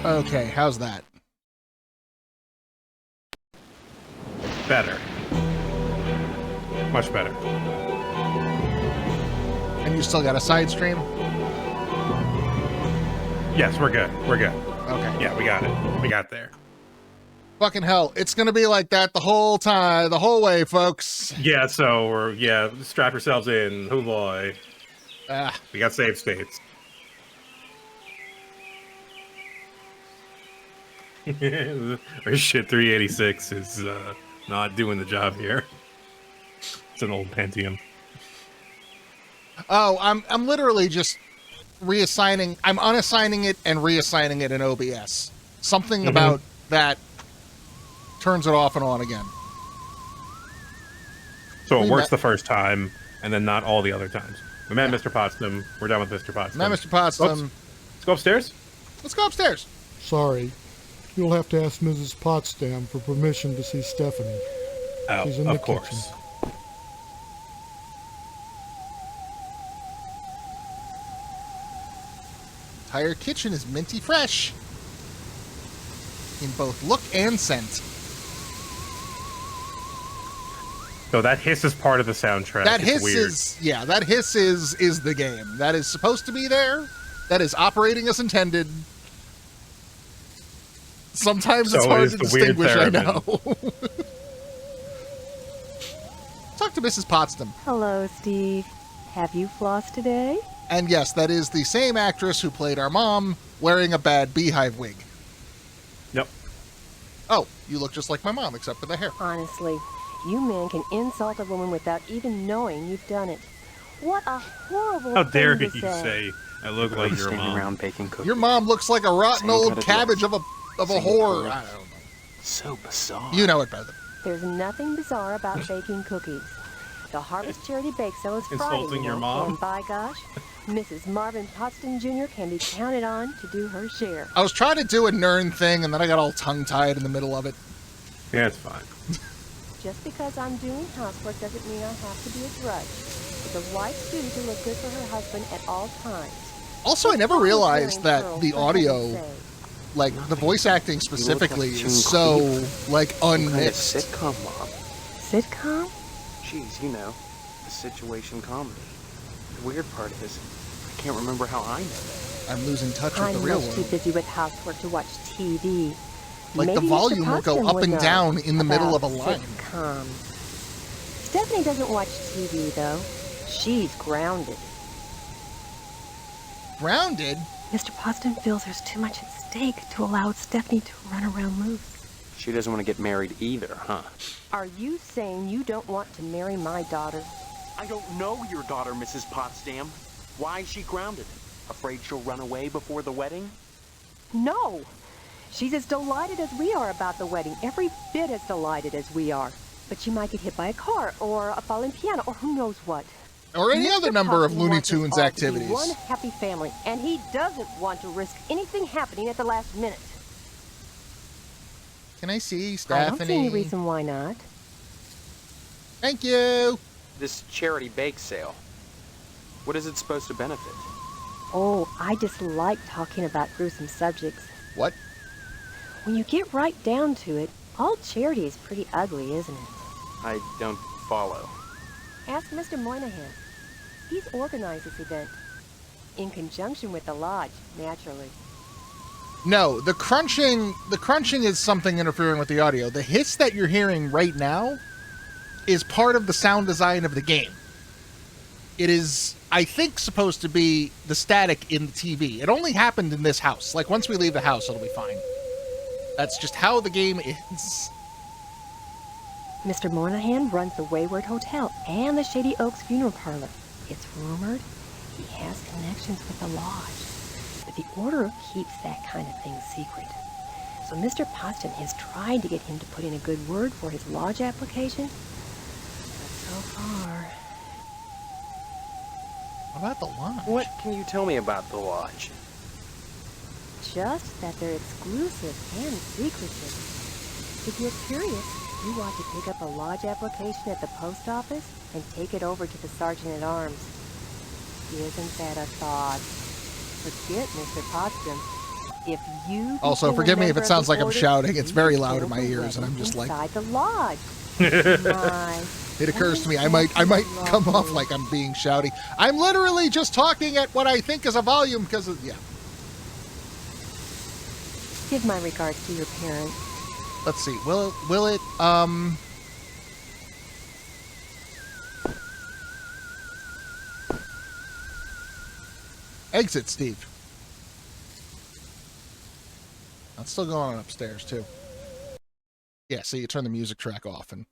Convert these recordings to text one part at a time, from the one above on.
Okay, how's that? Better. Much better. And you still got a side stream? Yes, we're good. We're good. Okay. Yeah, we got it. We got there. Fucking hell. It's going to be like that the whole time, the whole way, folks. Yeah, so strap yourselves in. Oh boy. We got save states. Our shit 386 is not doing the job here. It's an old Pentium. Oh, I'm literally just reassigning. I'm unassigning it and reassigning it in OBS. Something about that turns it off and on again. So it works the first time, and then not all the other times. We met Mr. Potsdam. We're done with Mr. Potsdam. Met Mr. Potsdam. Let's go upstairs. Let's go upstairs. Sorry. You'll have to ask Mrs. Potsdam for permission to see Stephanie. Oh, She's in of the course. kitchen. Entire kitchen is minty fresh. In both look and scent. So that hiss is part of the soundtrack. That hiss weird. that hiss is the game. That is supposed to be there. That is operating as intended. Sometimes it's hard to distinguish, I know. Talk to Mrs. Potsdam. Hello, Steve. Have you flossed today? And yes, that is the same actress who played our mom, wearing a bad beehive wig. Yep. Oh, you look just like my mom, except for the hair. Honestly, you men can insult a woman without even knowing you've done it. What a horrible How thing dare to you say I look like your mom? Around baking cookies. Your mom looks like a rotten old cabbage of a whore. I don't know. So bizarre. You know it better. There's nothing bizarre about baking cookies. The Harvest Charity Bake Sale is Friday. Insulting your mom? And by gosh, Mrs. Marvin Potsdam Jr. can be counted on to do her share. I was trying to do a Nern thing, and then I got all tongue-tied in the middle of it. Yeah, it's fine. Just because I'm doing housework doesn't mean I have to be a drudge. It's a wife's duty to look good for her husband at all times. Also, I never realized that the audio, like the voice acting specifically, is so like unmixed. Sitcom, Mom. Sitcom? Jeez, you know, the situation comedy. The weird part is, I can't remember how I know that. I'm losing touch with the real I'm much too world. busy with housework to watch TV. Like Maybe the volume Mr. will go Potsdam up would and know down in the middle of a about line. sitcoms. Stephanie doesn't watch TV, though. She's grounded. Grounded? Mr. Potsdam feels there's too much at stake to allow Stephanie to run around loose. She doesn't want to get married either, huh? Are you saying you don't want to marry my daughter? I don't know your daughter, Mrs. Potsdam. Why is she grounded? Afraid she'll run away before the wedding? No! She's as delighted as we are about the wedding, every bit as delighted as we are. But she might get hit by a car, or a falling piano, or who knows what. Or any Mr. other number of Potsdam Looney wants us Tunes all to be activities. one happy family, and he doesn't want to risk anything happening at the last minute. Can I see I Stephanie? don't see any reason why not. Thank you. This charity bake sale. What is it supposed to benefit? Oh, I just like talking about gruesome subjects. What? When you get right down to it, all charity is pretty ugly, isn't it? I don't follow. Ask Mr. Moynihan. He's organized this event. In conjunction with the lodge, naturally. No, the crunching is something interfering with the audio. The hiss that you're hearing right now is part of the sound design of the game. It is, I think, supposed to be the static in the TV. It only happened in this house. Like, once we leave the house, it'll be fine. That's just how the game is. Mr. Moynihan runs the Wayward Hotel and the Shady Oaks Funeral Parlor. It's rumored he has connections with the lodge, but the Order keeps that kind of thing secret. So Mr. Potsdam has tried to get him to put in a good word for his lodge application, but so far... What about the lodge? What can you tell me about the lodge? Just that they're exclusive and secretive. If you're curious, you ought to pick up a lodge application at the post office and take it over to the sergeant-at-arms. Isn't that a thought? Forget Mr. Potsdam. If you Also, became a forgive me if member it of sounds the like I'm order, shouting. It's you very could loud go in my for ears, and I'm weddings just like, inside the lodge. My, it occurs to me I might come off like I'm being shouty. I'm literally just talking at what I think is a volume because of, yeah. Give my regards to your parents. Let's see. Will it exit, Steve? That's still going on upstairs too. Yeah, so you turn the music track off and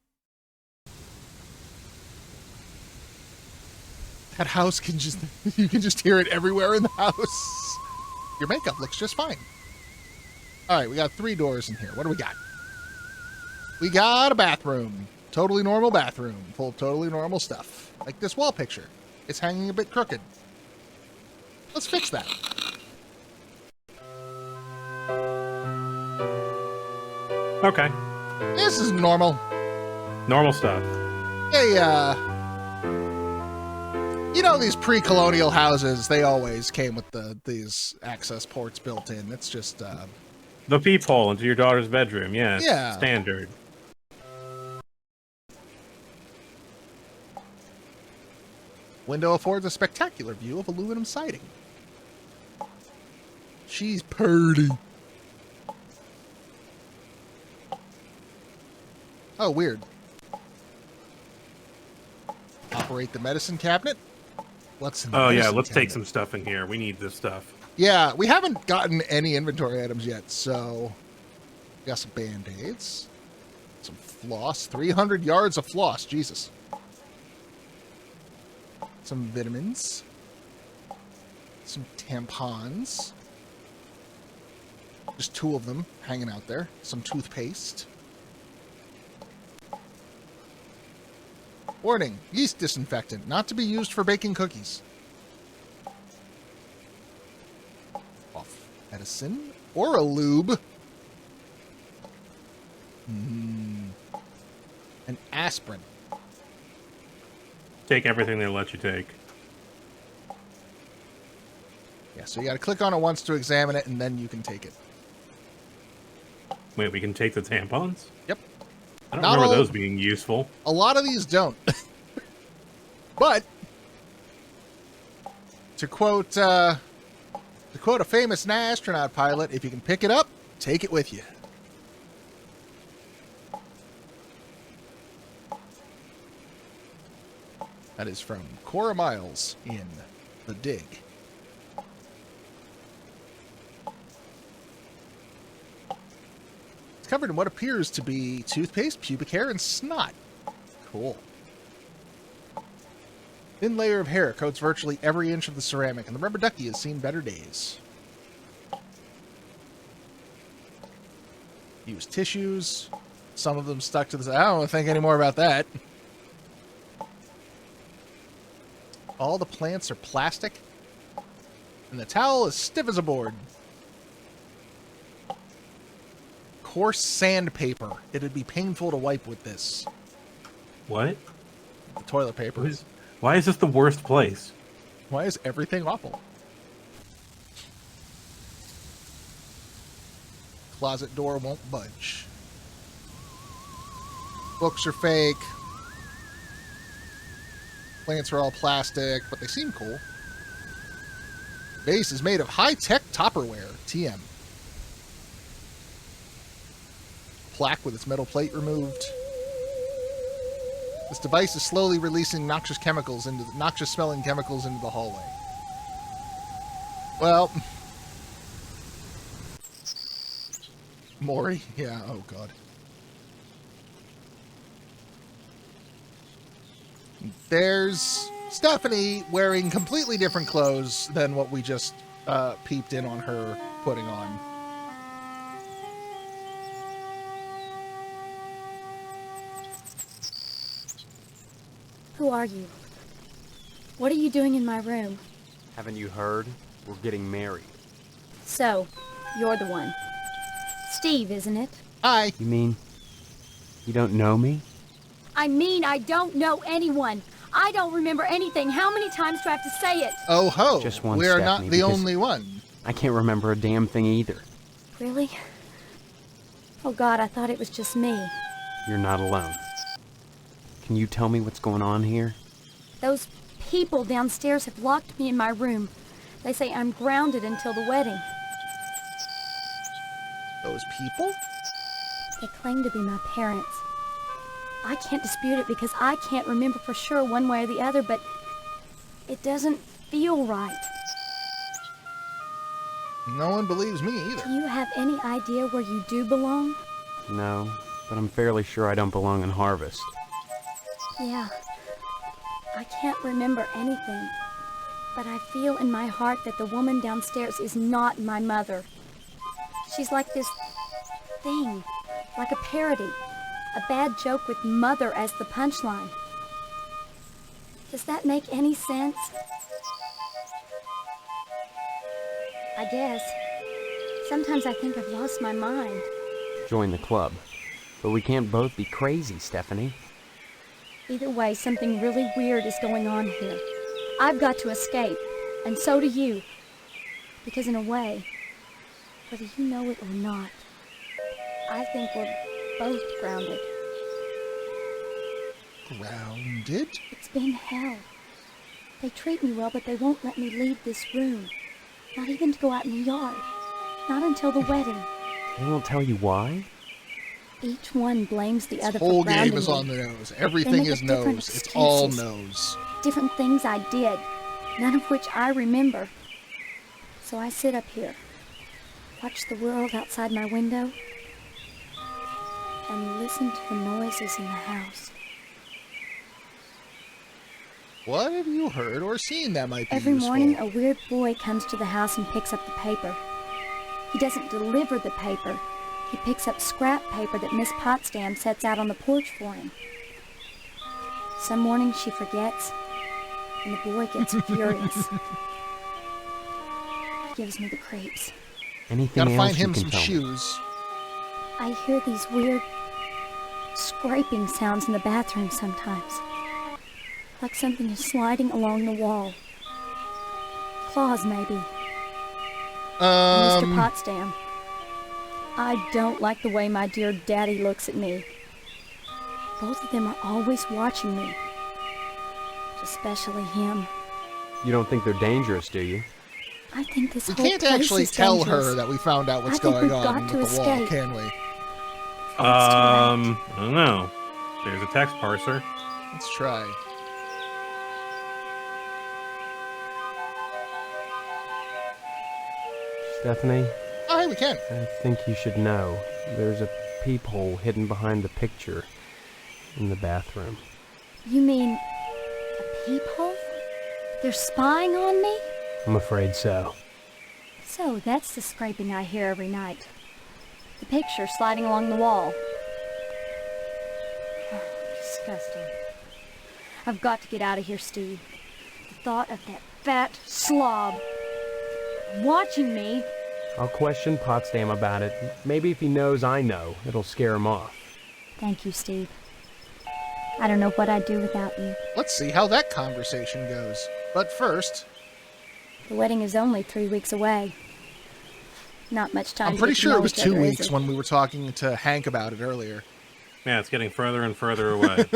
that house can just you can just hear it everywhere in the house. Your makeup looks just fine. All right, we got 3 doors in here. What do we got? We got a bathroom. Totally normal bathroom. Full of totally normal stuff. Like this wall picture. It's hanging a bit crooked. Let's fix that. Okay. This is normal. Normal stuff. Hey, you know these pre-colonial houses, they always came with these access ports built in. It's just, The peephole into your daughter's bedroom, yes. Yeah. Standard. window affords a spectacular view of aluminum siding. She's purty. Oh, weird. Operate the medicine cabinet. What's in the Oh, yeah, medicine let's take cabinet? some stuff in here. We need this stuff. Yeah, we haven't gotten any inventory items yet, so... We got some Band-Aids. Some floss. 300 yards of floss. Jesus. Some vitamins. Some tampons. Just 2 of them hanging out there. Some toothpaste. Warning, yeast disinfectant, not to be used for baking cookies. Off medicine or a lube. An aspirin. Take everything they let you take. Yeah, so you got to click on it once to examine it, and then you can take it. Wait, we can take the tampons? Yep. I don't Not remember all- those being useful. A lot of these don't. But to quote a famous astronaut pilot, if you can pick it up, take it with you. That is from Cora Miles in The Dig. It's covered in what appears to be toothpaste, pubic hair, and snot. Cool. Thin layer of hair coats virtually every inch of the ceramic, and the rubber ducky has seen better days. Use tissues. Some of them stuck to the... I don't think any more about that. All the plants are plastic, and the towel is stiff as a board. Coarse sandpaper. It'd be painful to wipe with this. What? The toilet paper. Why is this the worst place? Why is everything awful? Closet door won't budge. Books are fake. Plants are all plastic, but they seem cool. Base is made of high-tech topperware. TM. Plaque with its metal plate removed. This device is slowly releasing noxious smelling chemicals into the hallway. Well, Maury, yeah, oh god. There's Stephanie wearing completely different clothes than what we just peeped in on her putting on. Who are you? What are you doing in my room? Haven't you heard? We're getting married. So, you're the one. Steve, isn't it? Hi. You mean you don't know me? I mean, I don't know anyone. I don't remember anything. How many times do I have to say it? Oh ho, Just one, we are Stephanie, not the because- only one. I can't remember a damn thing either. Really? Oh God, I thought it was just me. You're not alone. Can you tell me what's going on here? Those people downstairs have locked me in my room. They say I'm grounded until the wedding. Those people? They claim to be my parents. I can't dispute it because I can't remember for sure one way or the other, but it doesn't feel right. No one believes me Do either. you have any idea where you do belong? No, but I'm fairly sure I don't belong in Harvest. Yeah. I can't remember anything, but I feel in my heart that the woman downstairs is not my mother. She's like this thing, like a parody, a bad joke with mother as the punchline. Does that make any sense? I guess. Sometimes I think I've lost my mind. Join the club. But we can't both be crazy, Stephanie. Either way, something really weird is going on here. I've got to escape, and so do you. Because in a way, whether you know it or not, I think we're both grounded. Grounded? It's been hell. They treat me well, but they won't let me leave this room. Not even to go out in the yard. Not until the wedding. They won't tell you why? Each one blames the other Whole for grounding game is me. on the nose. Everything make is up different nose. It's all excuses. nose. Different things I did, none of which I remember. So I sit up here, watch the world outside my window, and listen to the noises in the house. What have you heard or seen that might be Every useful? morning, a weird boy comes to the house and picks up the paper. He doesn't deliver the paper. He picks up scrap paper that Miss Potsdam sets out on the porch for him. Some mornings she forgets, and the boy gets furious. He gives me the creeps. Anything Gotta else find you him can some tell me? shoes. I hear these weird scraping sounds in the bathroom sometimes. Like something is sliding along the wall. Claws, maybe. Mr. Potsdam, I don't like the way my dear daddy looks at me. Both of them are always watching me. Especially him. You don't think they're dangerous, do you? I think this We whole can't place actually is tell dangerous. her that we found out what's I think going we've on got with to the wall, escape. can we? I don't know. There's a text parser. Let's try. Stephanie, Oh, hey, we can. I think you should know. There's a peephole hidden behind the picture in the bathroom. You mean a peephole? They're spying on me? I'm afraid so. So that's the scraping I hear every night. The picture sliding along the wall. Disgusting. I've got to get out of here, Steve. The thought of that fat slob watching me. I'll question Potsdam about it. Maybe if he knows I know, it'll scare him off. Thank you, Steve. I don't know what I'd do without you. Let's see how that conversation goes. But first, The wedding is only 3 weeks away. Not much time I'm to pretty get to sure know it was each 2 other, is weeks it? when we were talking to Hank about it earlier. Yeah, it's getting further and further away.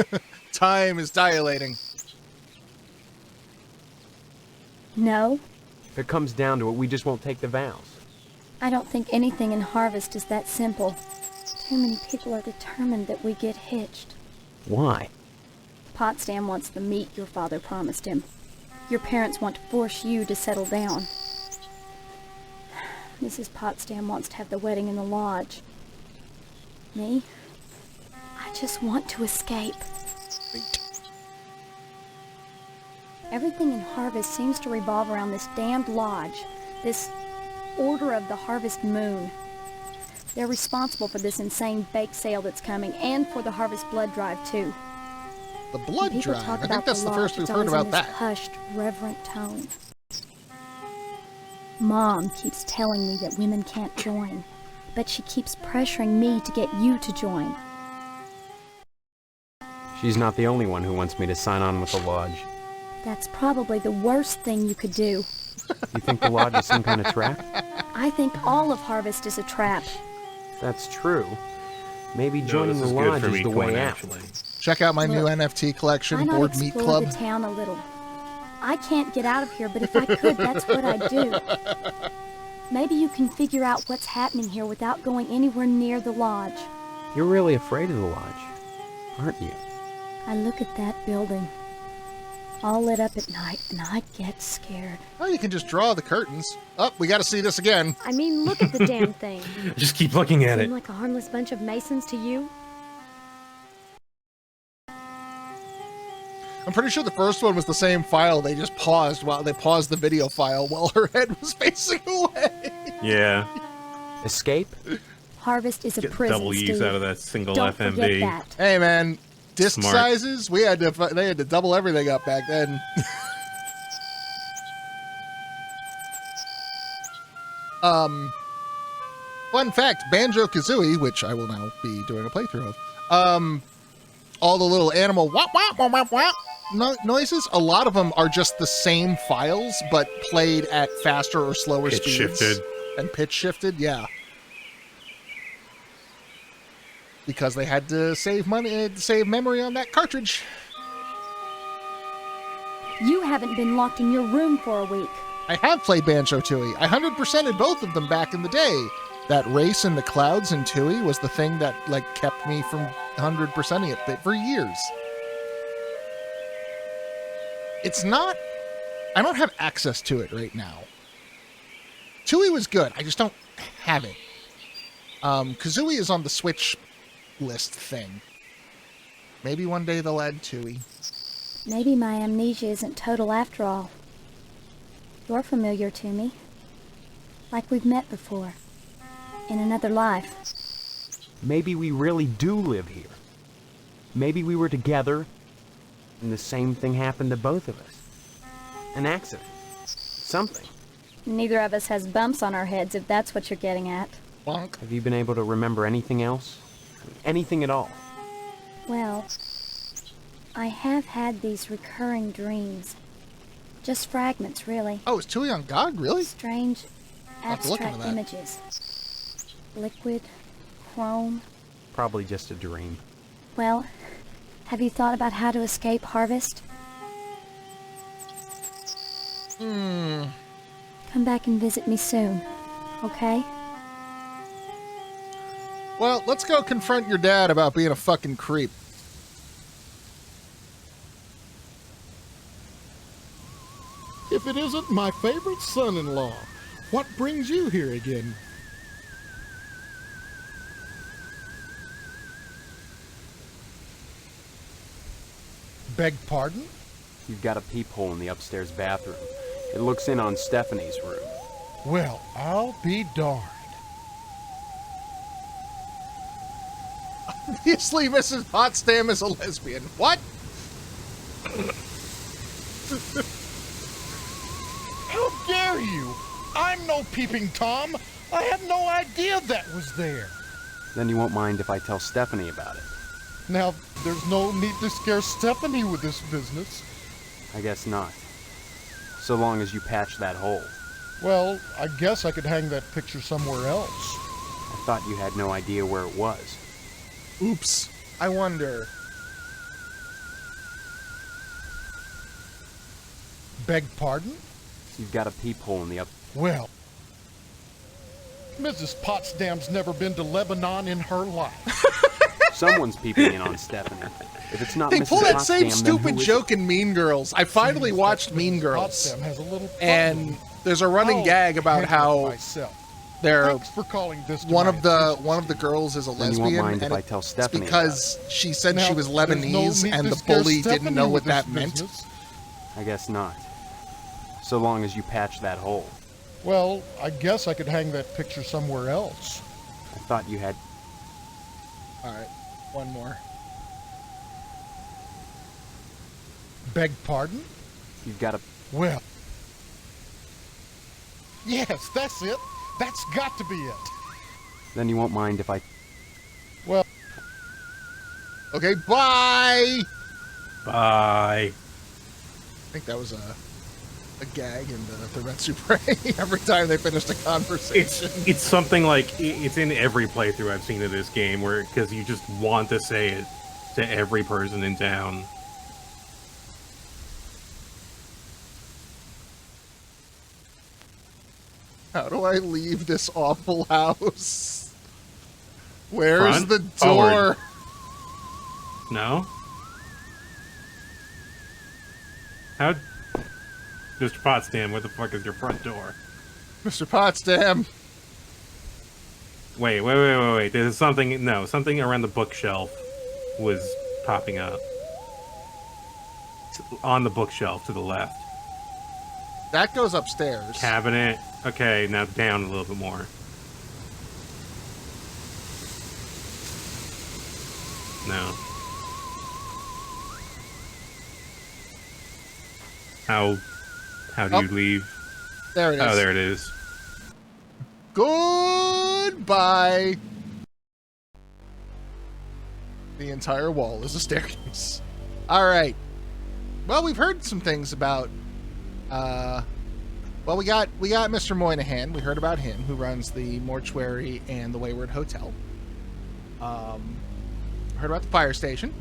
Time is dilating. No, If it comes down to it, we just won't take the vows. I don't think anything in Harvest is that simple. Too many people are determined that we get hitched. Why? Potsdam wants the meat your father promised him. Your parents want to force you to settle down. Mrs. Potsdam wants to have the wedding in the lodge. Me? I just want to escape. Everything in Harvest seems to revolve around this damned lodge, this Order of the Harvest Moon. They're responsible for this insane bake sale that's coming, and for the Harvest Blood Drive, too. The When blood people drive. talk I think about that's the lodge, first we've it's heard always in about this that. hushed, reverent tone. Mom keeps telling me that women can't join, but she keeps pressuring me to get you to join. She's not the only one who wants me to sign on with the lodge. That's probably the worst thing you could do. You think the lodge is some kind of trap? I think all of Harvest is a trap. If that's true, maybe No, joining this the is good lodge for is me, the way Coin, out. actually. Check out my new Look, NFT Why collection, not Board Meat explore Club. the town a little? I can't get out of here, but if I could, that's what I'd do. Maybe you can figure out what's happening here without going anywhere near the lodge. You're really afraid of the lodge, aren't you? I look at that building, all lit up at night, and I get scared. Oh, you can just draw the curtains. Oh, we got to see this again. I mean, look at the damn thing. Just keep looking at Seem it. like a harmless bunch of Masons to you? I'm pretty sure the first one was the same file. They just paused the video file while her head was facing away. Yeah. Escape? Harvest is a Get prison, double use Steve. out of that single Don't forget FMB. that. Hey, man, disc Smart. sizes, they had to double everything up back then. Fun fact, Banjo-Kazooie, which I will now be doing a playthrough of, all the little animal wop wop wop wop wop noises, a lot of them are just the same files, but played at faster or slower Pitch speeds. shifted. And pitch shifted, yeah. Because they had to save money, save memory on that cartridge. You haven't been locked in your room for a week. I have played Banjo-Tooie. I 100%ed both of them back in the day. That race in the clouds in Tooie was the thing that kept me from 100%ing it for years. It's not... I don't have access to it right now. Tooie was good. I just don't have it. Kazooie is on the Switch list thing. Maybe one day they'll add Tooie. Maybe my amnesia isn't total after all. You're familiar to me. Like we've met before. In another life. Maybe we really do live here. Maybe we were together, and the same thing happened to both of us. An accident. Something. Neither of us has bumps on our heads, if that's what you're getting at. Bonk. Have you been able to remember anything else? Anything at all? Well, I have had these recurring dreams. Just fragments, really. Oh, is Tooie on GOG? Really? Strange, I'll have to look into abstract that. images. Liquid, chrome. Probably just a dream. Well, have you thought about how to escape Harvest? Come back and visit me soon, okay? Well, let's go confront your dad about being a fucking creep. If it isn't my favorite son-in-law, what brings you here again? Beg pardon? You've got a peephole in the upstairs bathroom. It looks in on Stephanie's room. Well, I'll be darned. Obviously, Mrs. Potsdam is a lesbian. What? How dare you? I'm no peeping Tom. I had no idea that was there. Then you won't mind if I tell Stephanie about it. Now, there's no need to scare Stephanie with this business. I guess not. So long as you patch that hole. Well, I guess I could hang that picture somewhere else. I thought you had no idea where it was. Oops. I wonder. Beg pardon? You've got a peephole in the Well, Mrs. Potsdam's never been to Lebanon in her life. Someone's peeping in on Stephanie. If it's not They Mrs. pull that Potsdam, same then stupid who is joke in Mean Girls. I finally watched Mean Girls. Potsdam has a little problem. And there's a running I'll gag about handle it how myself. they're Thanks for calling this to one my of the attention, girls is a Then you won't lesbian, mind if and I tell it's Stephanie because she said Now, she was there's no Lebanese, need and to the scare bully didn't Stephanie know with what this that meant. business. I guess not. So long as you patch that hole. Well, I guess I could hang that picture somewhere else. I thought you had... All right, one more. Beg pardon? You've got a... Well. Yes, that's it. That's got to be it. Then you won't mind if I... Well, Okay, bye. Bye. I think that was a a gag in the Red Super every time they finished a conversation. It's something like it's in every playthrough I've seen of this game, where because you just want to say it to every person in town. How do I leave this awful house? Where's Front? the door? Forward. No? How? Mr. Potsdam, where the fuck is your front door? Mr. Potsdam. Wait. There's something, no, something around the bookshelf was popping up. On the bookshelf to the left. That goes upstairs. Cabinet. Okay, now down a little bit more. No. How do you leave? There it is. Oh, there it is. Goodbye. The entire wall is a staircase. All right. Well, we've heard some things about. Well, we got Mr. Moynihan. We heard about him, who runs the mortuary and the Wayward Hotel. Heard about the fire station.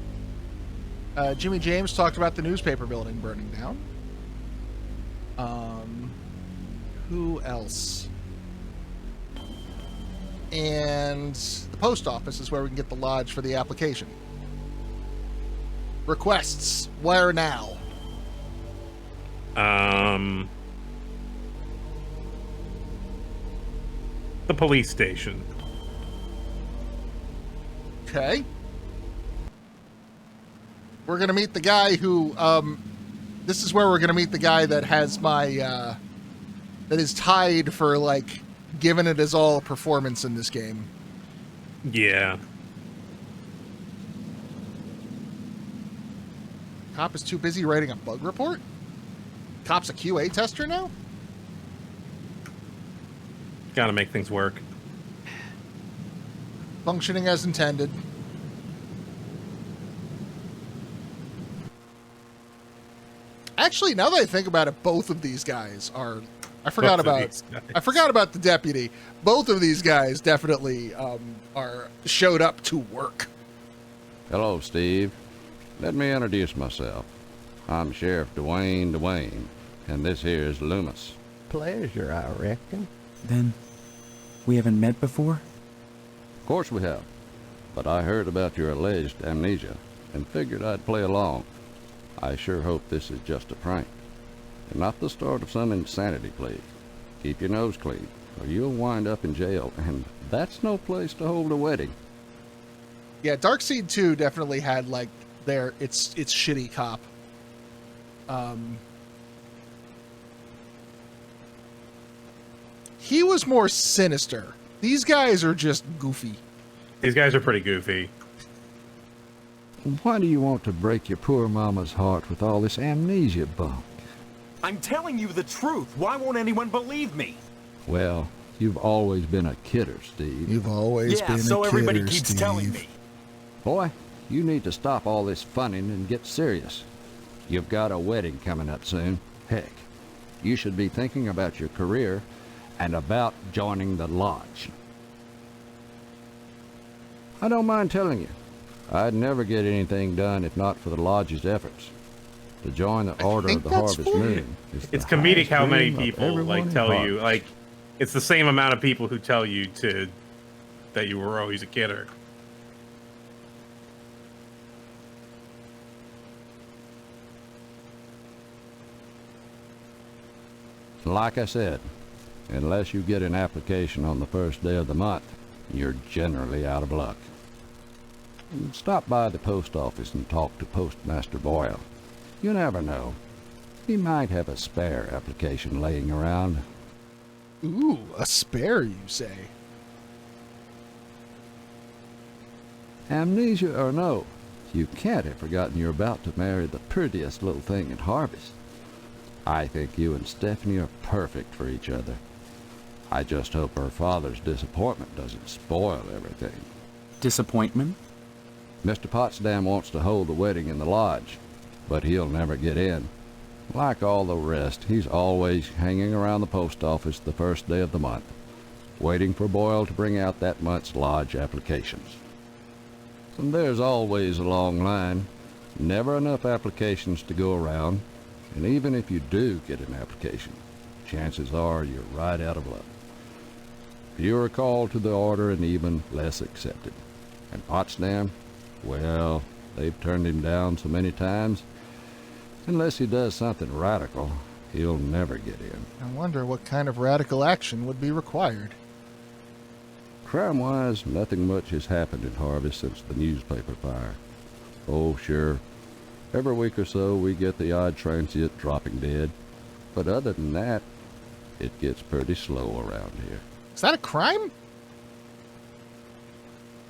Jimmy James talked about the newspaper building burning down. Who else? And the post office is where we can get the lodge for the application. Requests. Where now? The police station. Okay. We're gonna meet the guy who, this is where we're gonna meet the guy that has my, that is tied for, like, giving it his all performance in this game. Yeah. Cop is too busy writing a bug report? Cop's a QA tester now? Gotta make things work. Functioning as intended. Actually, now that I think about it, both of these guys are... I forgot about the deputy. Both of these guys definitely showed up to work. Hello, Steve. Let me introduce myself. I'm Sheriff Dwayne, and this here is Loomis. Pleasure, I reckon. Then, we haven't met before? Of course we have, but I heard about your alleged amnesia and figured I'd play along. I sure hope this is just a prank, and not the start of some insanity plea. Keep your nose clean, or you'll wind up in jail, and that's no place to hold a wedding. Yeah, Darkseid 2 definitely had, like, it's shitty cop. He was more sinister. These guys are just goofy. These guys are pretty goofy. Why do you want to break your poor mama's heart with all this amnesia bunk? I'm telling you the truth. Why won't anyone believe me? Well, you've always been a kidder, Steve. You've always been a so everybody kidder, keeps Steve. telling me. Boy, you need to stop all this funning and get serious. You've got a wedding coming up soon. Heck, you should be thinking about your career and about joining the lodge. I don't mind telling you, I'd never get anything done if not for the lodge's efforts. To join the Order of the Harvest Moon is It's the comedic highest how many dream of people everyone like in tell Harvest. you, like, it's the same amount of people who tell you that you were always a kidder. Like I said, unless you get an application on the first day of the month, you're generally out of luck. Stop by the post office and talk to Postmaster Boyle. You never know. He might have a spare application laying around. Ooh, a spare, you say? Amnesia or no, you can't have forgotten you're about to marry the prettiest little thing at Harvest. I think you and Stephanie are perfect for each other. I just hope her father's disappointment doesn't spoil everything. Disappointment? Mr. Potsdam wants to hold the wedding in the lodge, but he'll never get in. Like all the rest, he's always hanging around the post office the first day of the month, waiting for Boyle to bring out that month's lodge applications. And there's always a long line, never enough applications to go around, and even if you do get an application, chances are you're right out of luck. Fewer called to the order and even less accepted. And Potsdam, well, they've turned him down so many times, unless he does something radical, he'll never get in. I wonder what kind of radical action would be required. Crime-wise, nothing much has happened in Harvest since the newspaper fire. Oh, sure, every week or so we get the odd transient dropping dead, but other than that, it gets pretty slow around here. Is that a crime?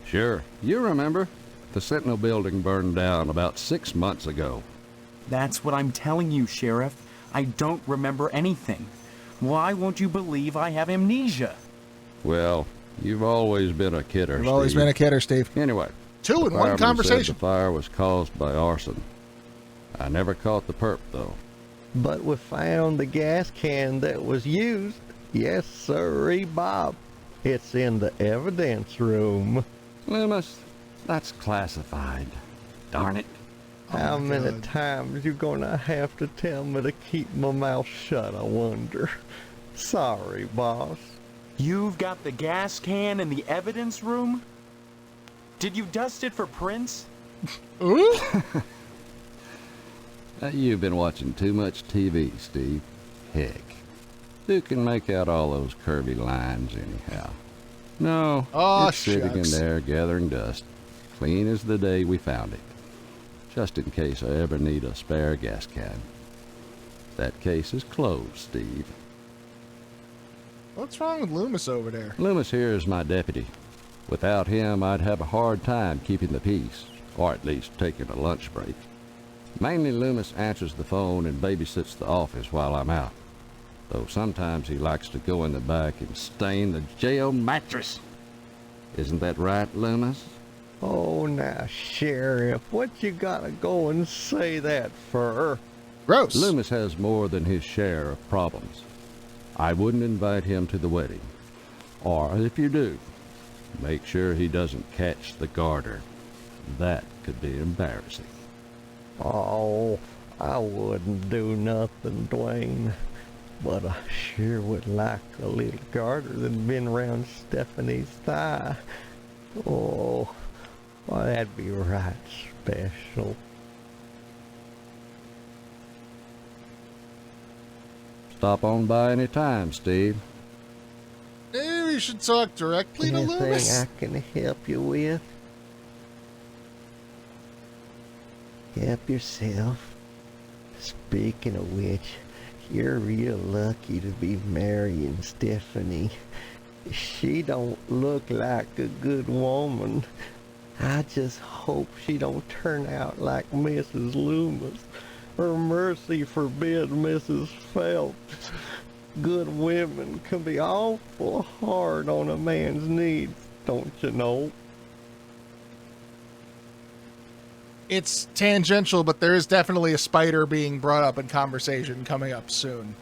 Sure, you remember. The Sentinel building burned down about 6 months ago. That's what I'm telling you, Sheriff. I don't remember anything. Why won't you believe I have amnesia? Well, you've always been a kidder, You've always been a kidder, Steve. Anyway, two in one the conversation. said the fire was caused by arson. I never caught the perp, though. But we found the gas can that was used. Yes, sirree, Bob. It's in the evidence room. Loomis, that's classified. Darn it. How my many God. times you gonna have to tell me to keep my mouth shut, I wonder? Sorry, boss. You've got the gas can in the evidence room? Did you dust it for prints? Ooh? You've been watching too much TV, Steve. Heck, who can make out all those curvy lines anyhow? No, Aw, it's sitting in shucks. there gathering dust, clean as the day we found it. Just in case I ever need a spare gas can. That case is closed, Steve. What's wrong with Loomis over there? Loomis here is my deputy. Without him, I'd have a hard time keeping the peace, or at least taking a lunch break. Mainly Loomis answers the phone and babysits the office while I'm out, though sometimes he likes to go in the back and stain the jail mattress. Isn't that right, Loomis? Oh, now, Sheriff, what you gotta go and say that for? Gross. Loomis has more than his share of problems. I wouldn't invite him to the wedding. Or if you do, make sure he doesn't catch the garter. That could be embarrassing. Oh, I wouldn't do nothing, Dwayne. But I sure would like a little garter than been around Stephanie's thigh. Oh, well, that'd be right special. Stop on by any time, Steve. Maybe we should talk directly to Anything Loomis. I can help you with? Help yourself. Speaking of which, you're real lucky to be marrying Stephanie. She don't look like a good woman. I just hope she don't turn out like Mrs. Loomis, or mercy forbid Mrs. Phelps. Good women can be awful hard on a man's needs, don't you know? It's tangential, but there is definitely a spider being brought up in conversation coming up soon.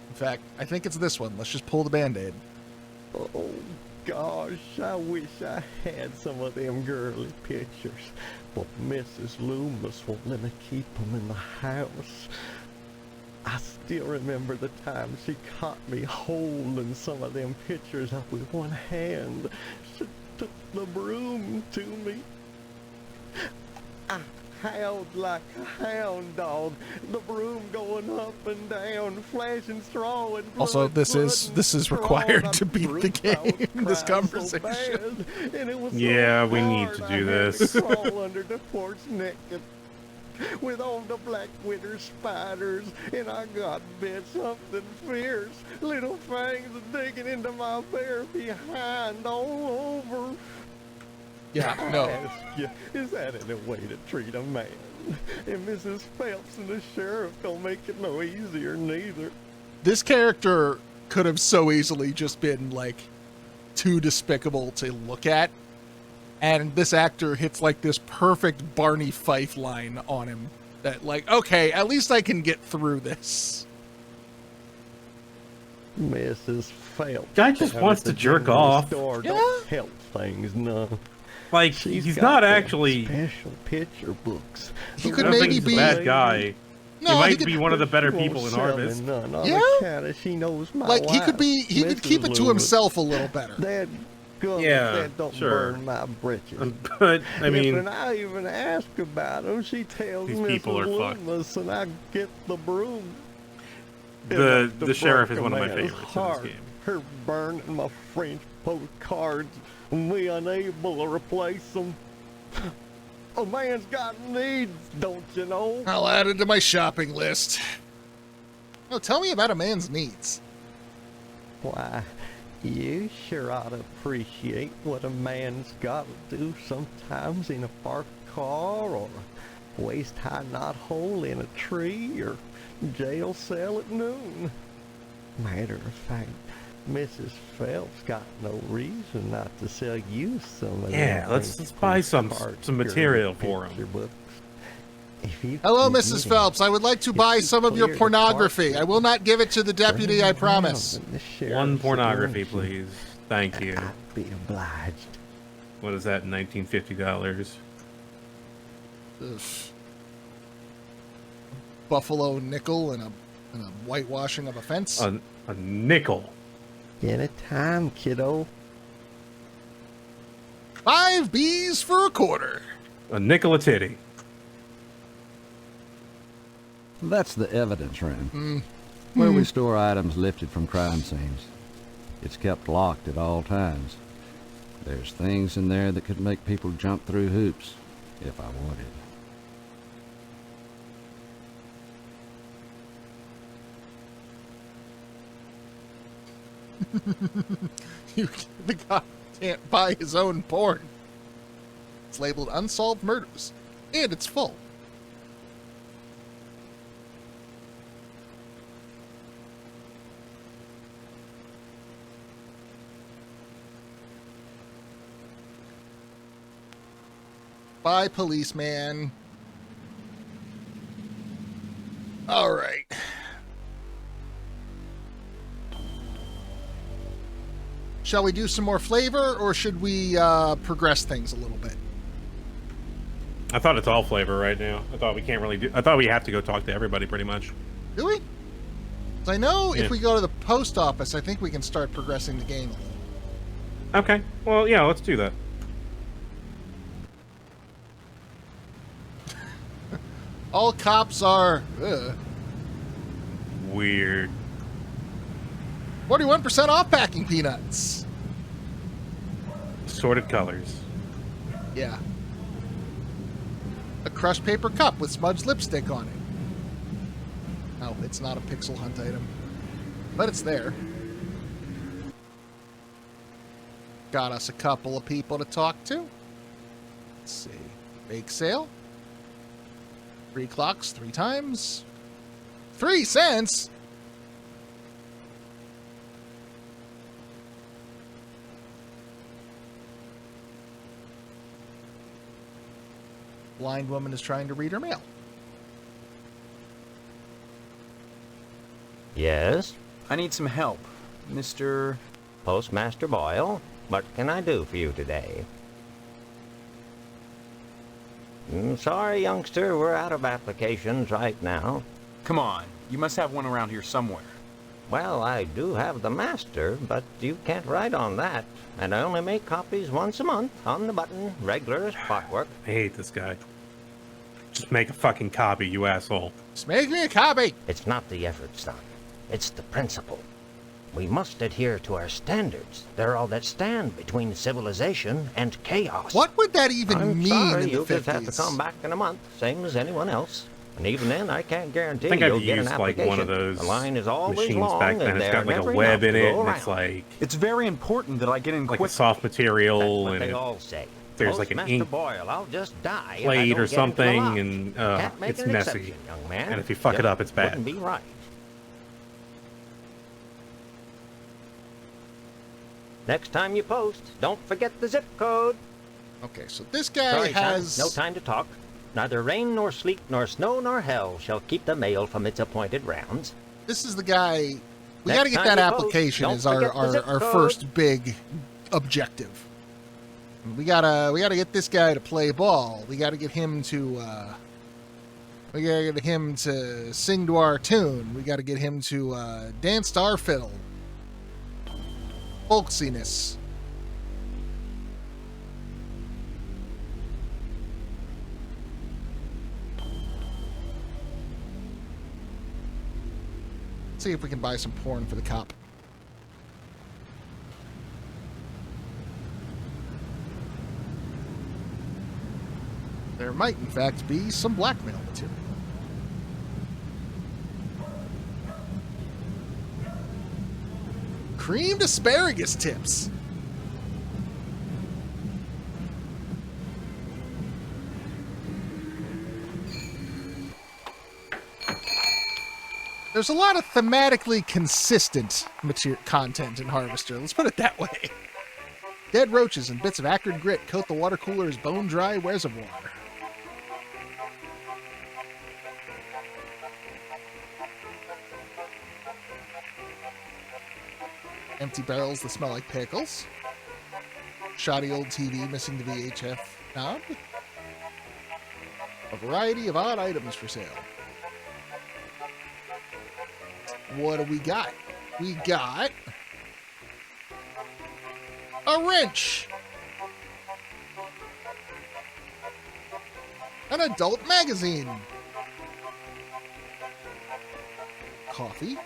In fact, I think it's this one. Let's just pull the Band-Aid. Oh, gosh, I wish I had some of them girly pictures. But Mrs. Loomis won't let me keep them in the house. I still remember the time she caught me holding some of them pictures up with one hand. She took the broom to me. I howled like a hound dog, the broom going up and down, flashing straw and blood. Also, this is required to beat the game, this conversation. Bad, and it was Yeah, so we need hard to I do had this. to crawl under the porch naked with all the black winter spiders, and I got bit something fierce. Little fangs digging into my bare behind all over. Yeah, I no. ask you, is that any way to treat a man? And Mrs. Phelps and the sheriff don't make it no easier neither. This character could have so easily just been, like, too despicable to look at. And this actor hits, like, this perfect Barney Fife line on him. That, like, okay, at least I can get through this. Mrs. Phelps. Guy just down wants at the to jerk general off. Store Yeah. don't help things none. Like, She's he's got not them actually... special picture books. He I could don't think maybe he's be a bad guy. No, he he might could- be one of the better She won't people in sell Harvest. me none on Yeah? account of she knows my like he could wife, he could keep Mrs. it to Loomis. himself a little better. That gun Yeah, that don't sure. burn my britches. But, I mean... If I even ask about him, she tells These Mrs. people are fucked. Loomis and I get the broom. The Enough to sheriff break is a one of my man's favorites in this heart. game. Her burning my French postcards and me unable to replace them. A man's got needs, don't you know? I'll add it to my shopping list. Oh, tell me about a man's needs. Why, you sure ought to appreciate what a man's got to do sometimes in a parked car or a waist-high knothole in a tree or jail cell at noon. Matter of fact, Mrs. Phelps got no reason not to sell you some of Yeah, them let's French buy some postcards, material girly for 'em. picture books. If you Hello, can Mrs. get Phelps. I would like to buy some of your clear the pornography. park, I will not give it to the deputy, I promise. the sheriff's One pornography, attention, please. Thank you. I'd be obliged. What is that, $1950? Ugh. Buffalo nickel and a whitewashing of a fence. A nickel. Anytime, kiddo. 5 B's for a quarter. A nickel a titty. That's the evidence room, where we store items lifted from crime scenes. It's kept locked at all times. There's things in there that could make people jump through hoops, if I wanted. The guy can't buy his own porn. It's labeled Unsolved Murders, and it's full. Bye, policeman. All right. Shall we do some more flavor, or should we progress things a little bit? I thought it's all flavor right now. I thought we can't really do... I thought we have to go talk to everybody, pretty much. Do we? 'Cause I know Yeah. if we go to the post office, I think we can start progressing the game a little. Okay. Well, yeah, let's do that. All cops are... Weird. 41% off packing peanuts. Assorted colors. Yeah. A crushed paper cup with smudged lipstick on it. Oh, it's not a pixel hunt item. But it's there. Got us a couple of people to talk to. Let's see. Bake sale. 3 clocks, 3 times. 3 cents? Blind woman is trying to read her mail. Yes? I need some help. Mr. Postmaster Boyle, what can I do for you today? Sorry, youngster, we're out of applications right now. Come on, you must have one around here somewhere. Well, I do have the master, but you can't write on that. And I only make copies once a month, on the button, regular as clockwork. I hate this guy. Just make a fucking copy, you asshole. Just make me a copy. It's not the effort, son. It's the principle. We must adhere to our standards. They're all that stand between civilization and chaos. What would that even I'm mean sorry, in the you'll just have to 50s? come back in a month, same as anyone else. And even then, I can't guarantee I think you'll I've get an used like application. one of those The line is always machines long, back then. and It's got there's like a never web enough in to it, go and around. it's like It's very important that I get in a quick. soft material, That's what and they all say. there's like an Postmaster ink Boyle, I'll just die if I plate don't or get into the something, lot. and Can't make it's an messy. exception, young man. And if you fuck it Just up, it's bad. Wouldn't be right. Next time you post, don't forget the zip code. Okay, so this guy Sorry, has... son, no time to talk. Neither rain nor sleet nor snow nor hell shall keep the mail from its appointed rounds. This is the guy. We Next got to get time that you post, application don't as our, forget the zip our code. first big objective. We gotta get this guy to play ball. We gotta get him to sing to our tune. We gotta get him to dance to our fiddle. Folksiness. See if we can buy some porn for the cop. There might, in fact, be some blackmail material. Creamed asparagus tips. There's a lot of thematically consistent content in Harvester. Let's put it that way. Dead roaches and bits of acrid grit coat the water cooler's bone-dry reservoir. Empty barrels that smell like pickles. Shoddy old TV missing the VHF knob. A variety of odd items for sale. What do we got? We got a wrench. An adult magazine. Coffee.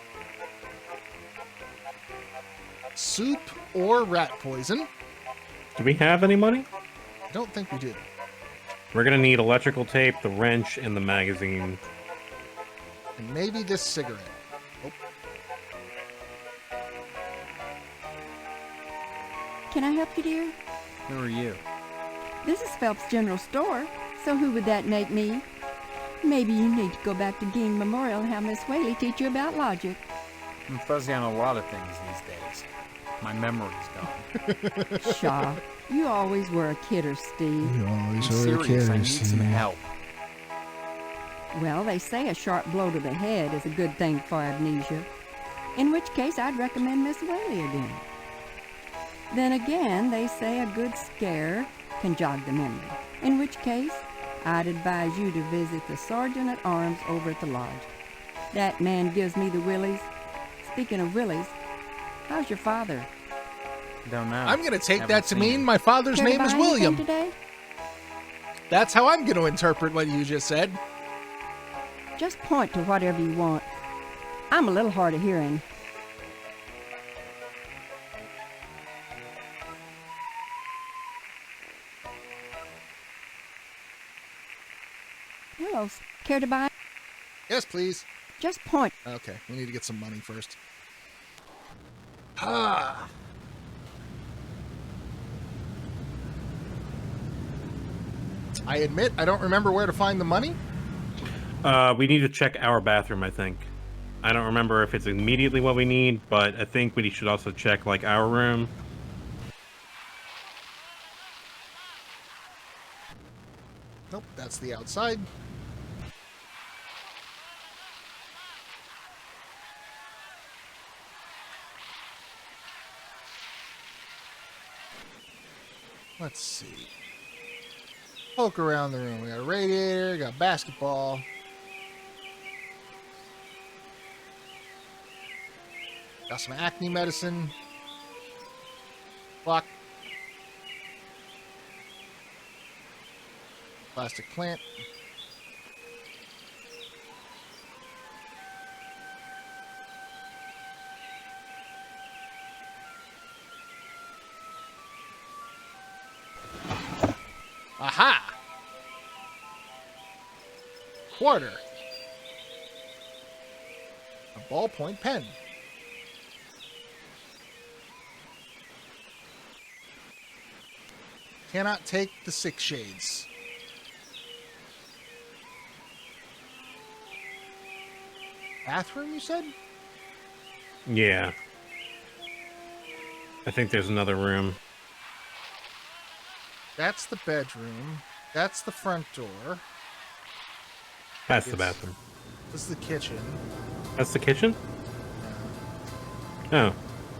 Soup or rat poison. Do we have any money? I don't think we do. We're gonna need electrical tape, the wrench, and the magazine. And maybe this cigarette. Oh. Can I help you, dear? Who are you? This is Phelps General Store, so who would that make me? Maybe you need to go back to Ging Memorial and have Miss Whaley teach you about logic. I'm fuzzy on a lot of things these days. My memory's gone. Shaw, you always were a kidder, Steve. You always I'm serious, I need some help. Well, they say a sharp blow to the head is a good thing for amnesia. In which case, I'd recommend Miss Whaley again. Then again, they say a good scare can jog the memory. In which case, I'd advise you to visit the Sergeant at Arms over at the lodge. That man gives me the willies. Speaking of willies, how's your father? Don't know. I'm going to take Haven't that to seen mean him. my father's Care to name is buy anything William. today? That's how I'm going to interpret what you just said. Just point to whatever you want. I'm a little hard of hearing. Hello, care to buy? Yes, please. Just point. Okay, we need to get some money first. Ah. I admit I don't remember where to find the money. We need to check our bathroom, I think. I don't remember if it's immediately what we need, but I think we should also check, like, our room. Nope, that's the outside. Let's see. Poke around the room. We got a radiator, got basketball. Got some acne medicine. Clock. Plastic plant. Aha! Quarter. A ballpoint pen. Cannot take the 6 shades. Bathroom, you said? Yeah. I think there's another room. That's the bedroom. That's the front door. That's the bathroom. This is the kitchen. That's the kitchen? Oh.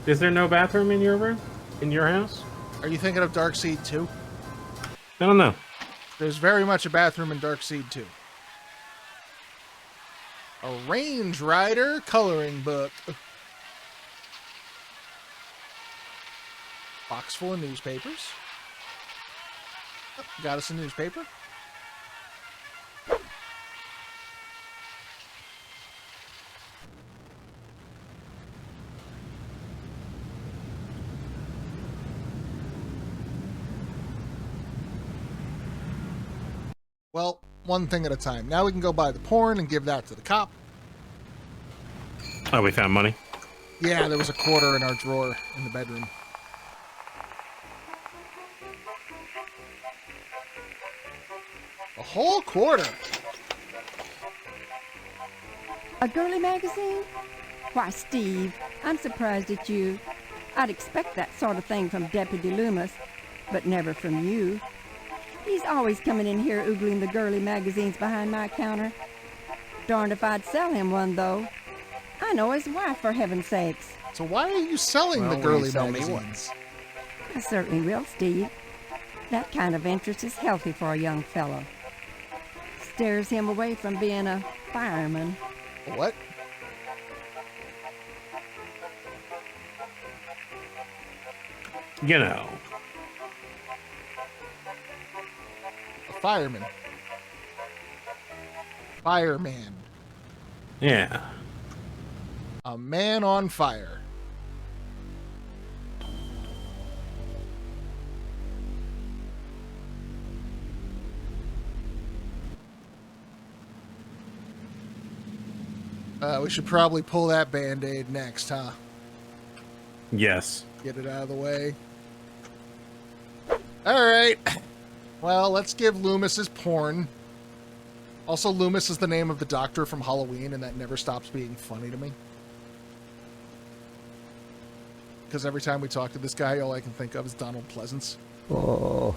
Is there no bathroom in your room? In your house? Are you thinking of Darkseid 2? I don't know. There's very much a bathroom in Darkseid 2. A Range Rider coloring book. Box full of newspapers. Oh, got us a newspaper. Well, one thing at a time. Now we can go buy the porn and give that to the cop. Oh, we found money? Yeah, there was a quarter in our drawer in the bedroom. A whole quarter. A girly magazine? Why, Steve, I'm surprised at you. I'd expect that sort of thing from Deputy Loomis, but never from you. He's always coming in here oogling the girly magazines behind my counter. Darned if I'd sell him one, though. I know his wife, for heaven's sakes. So why are you selling the girly magazines? I certainly will, Steve. That kind of interest is healthy for a young fellow. Steers him away from being a fireman. What? You know. A fireman. Fireman. Yeah. A man on fire. We should probably pull that Band-Aid next, huh? Yes. Get it out of the way. Alright. Well, let's give Loomis his porn. Also, Loomis is the name of the doctor from Halloween, and that never stops being funny to me. Because every time we talk to this guy, all I can think of is Donald Pleasance. Oh,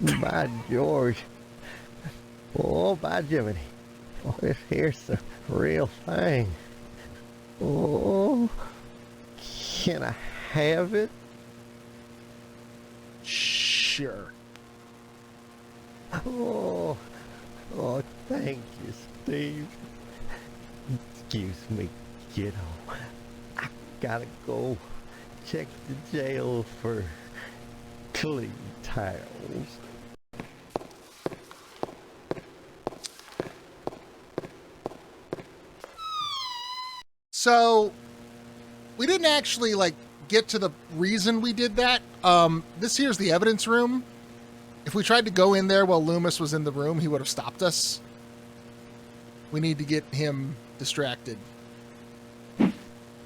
by George. Oh, by Jiminy. Oh, this here's the real thing. Oh, can I have it? Sure. Oh, thank you, Steve. Excuse me, kiddo. I gotta go check the jail for clean towels. So, we didn't actually, get to the reason we did that. This here's the evidence room. If we tried to go in there while Loomis was in the room, he would have stopped us. We need to get him distracted.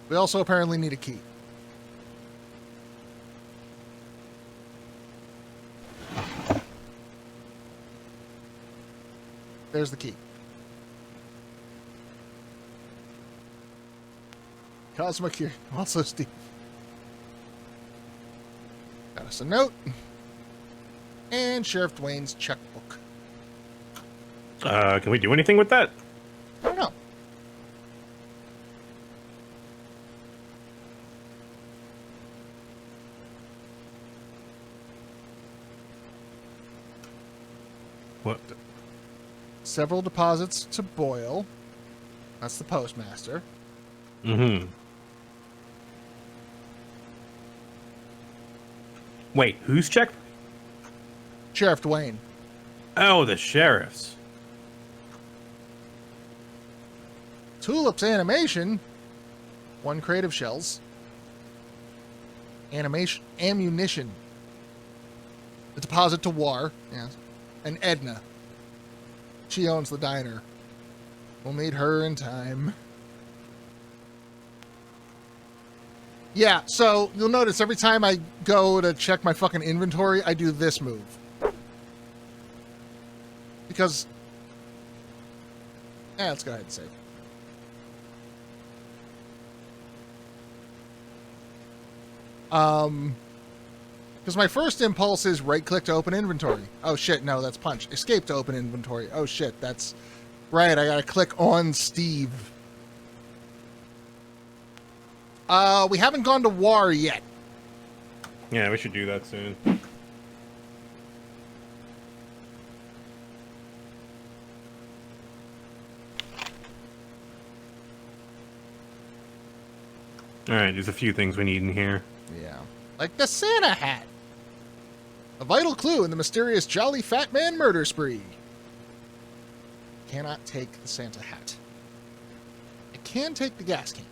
We also apparently need a key. There's the key. Cosmic here. Also Steve. Got us a note. And Sheriff Dwayne's checkbook. Can we do anything with that? I don't know. What? Several deposits to Boyle. That's the postmaster. Mm-hmm. Wait, who's checked? Sheriff Dwayne. Oh, the sheriff's. Tulip's animation. 1 crate of shells. Ammunition. A deposit to War. Yes. And Edna. She owns the diner. We'll meet her in time. Yeah, so you'll notice every time I go to check my fucking inventory, I do this move. Because... let's go ahead and save. Because my first impulse is right-click to open inventory. Oh shit, no, that's punch. Escape to open inventory. Oh shit, that's... Right, I gotta click on Steve. We haven't gone to war yet. Yeah, we should do that soon. Alright, there's a few things we need in here. Yeah. Like the Santa hat. A vital clue in the mysterious Jolly Fat Man murder spree. Cannot take the Santa hat. I can take the gas can.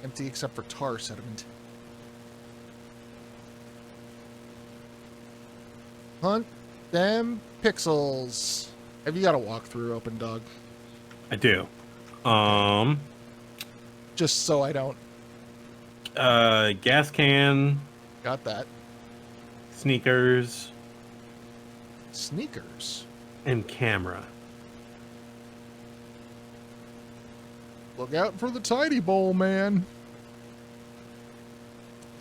Empty except for tar sediment. Hunt them pixels. Have you got a walkthrough open, dog? I do. Just so I don't. Gas can. Got that. Sneakers. Sneakers. And camera. Look out for the tidy bowl, man.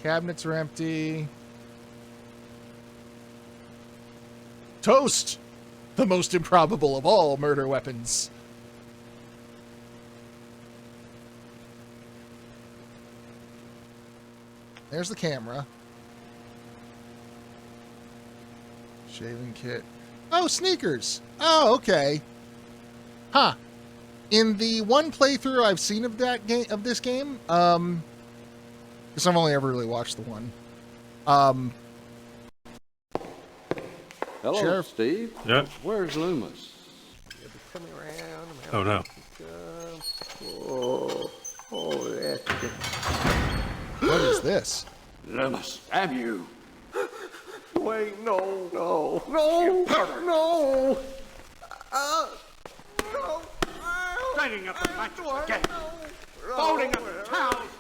Cabinets are empty. Toast! The most improbable of all murder weapons. There's the camera. Shaving kit. Oh, sneakers! Oh, okay. Huh. In the one playthrough I've seen of that game, of this game, because I've only ever really watched the one. Hello, Sheriff. Steve. Yep. Where's Loomis? Oh no. What is this? Loomis, have you? Wait, no, no, no, no. No. Straining up the mattress again. Folding up the towels.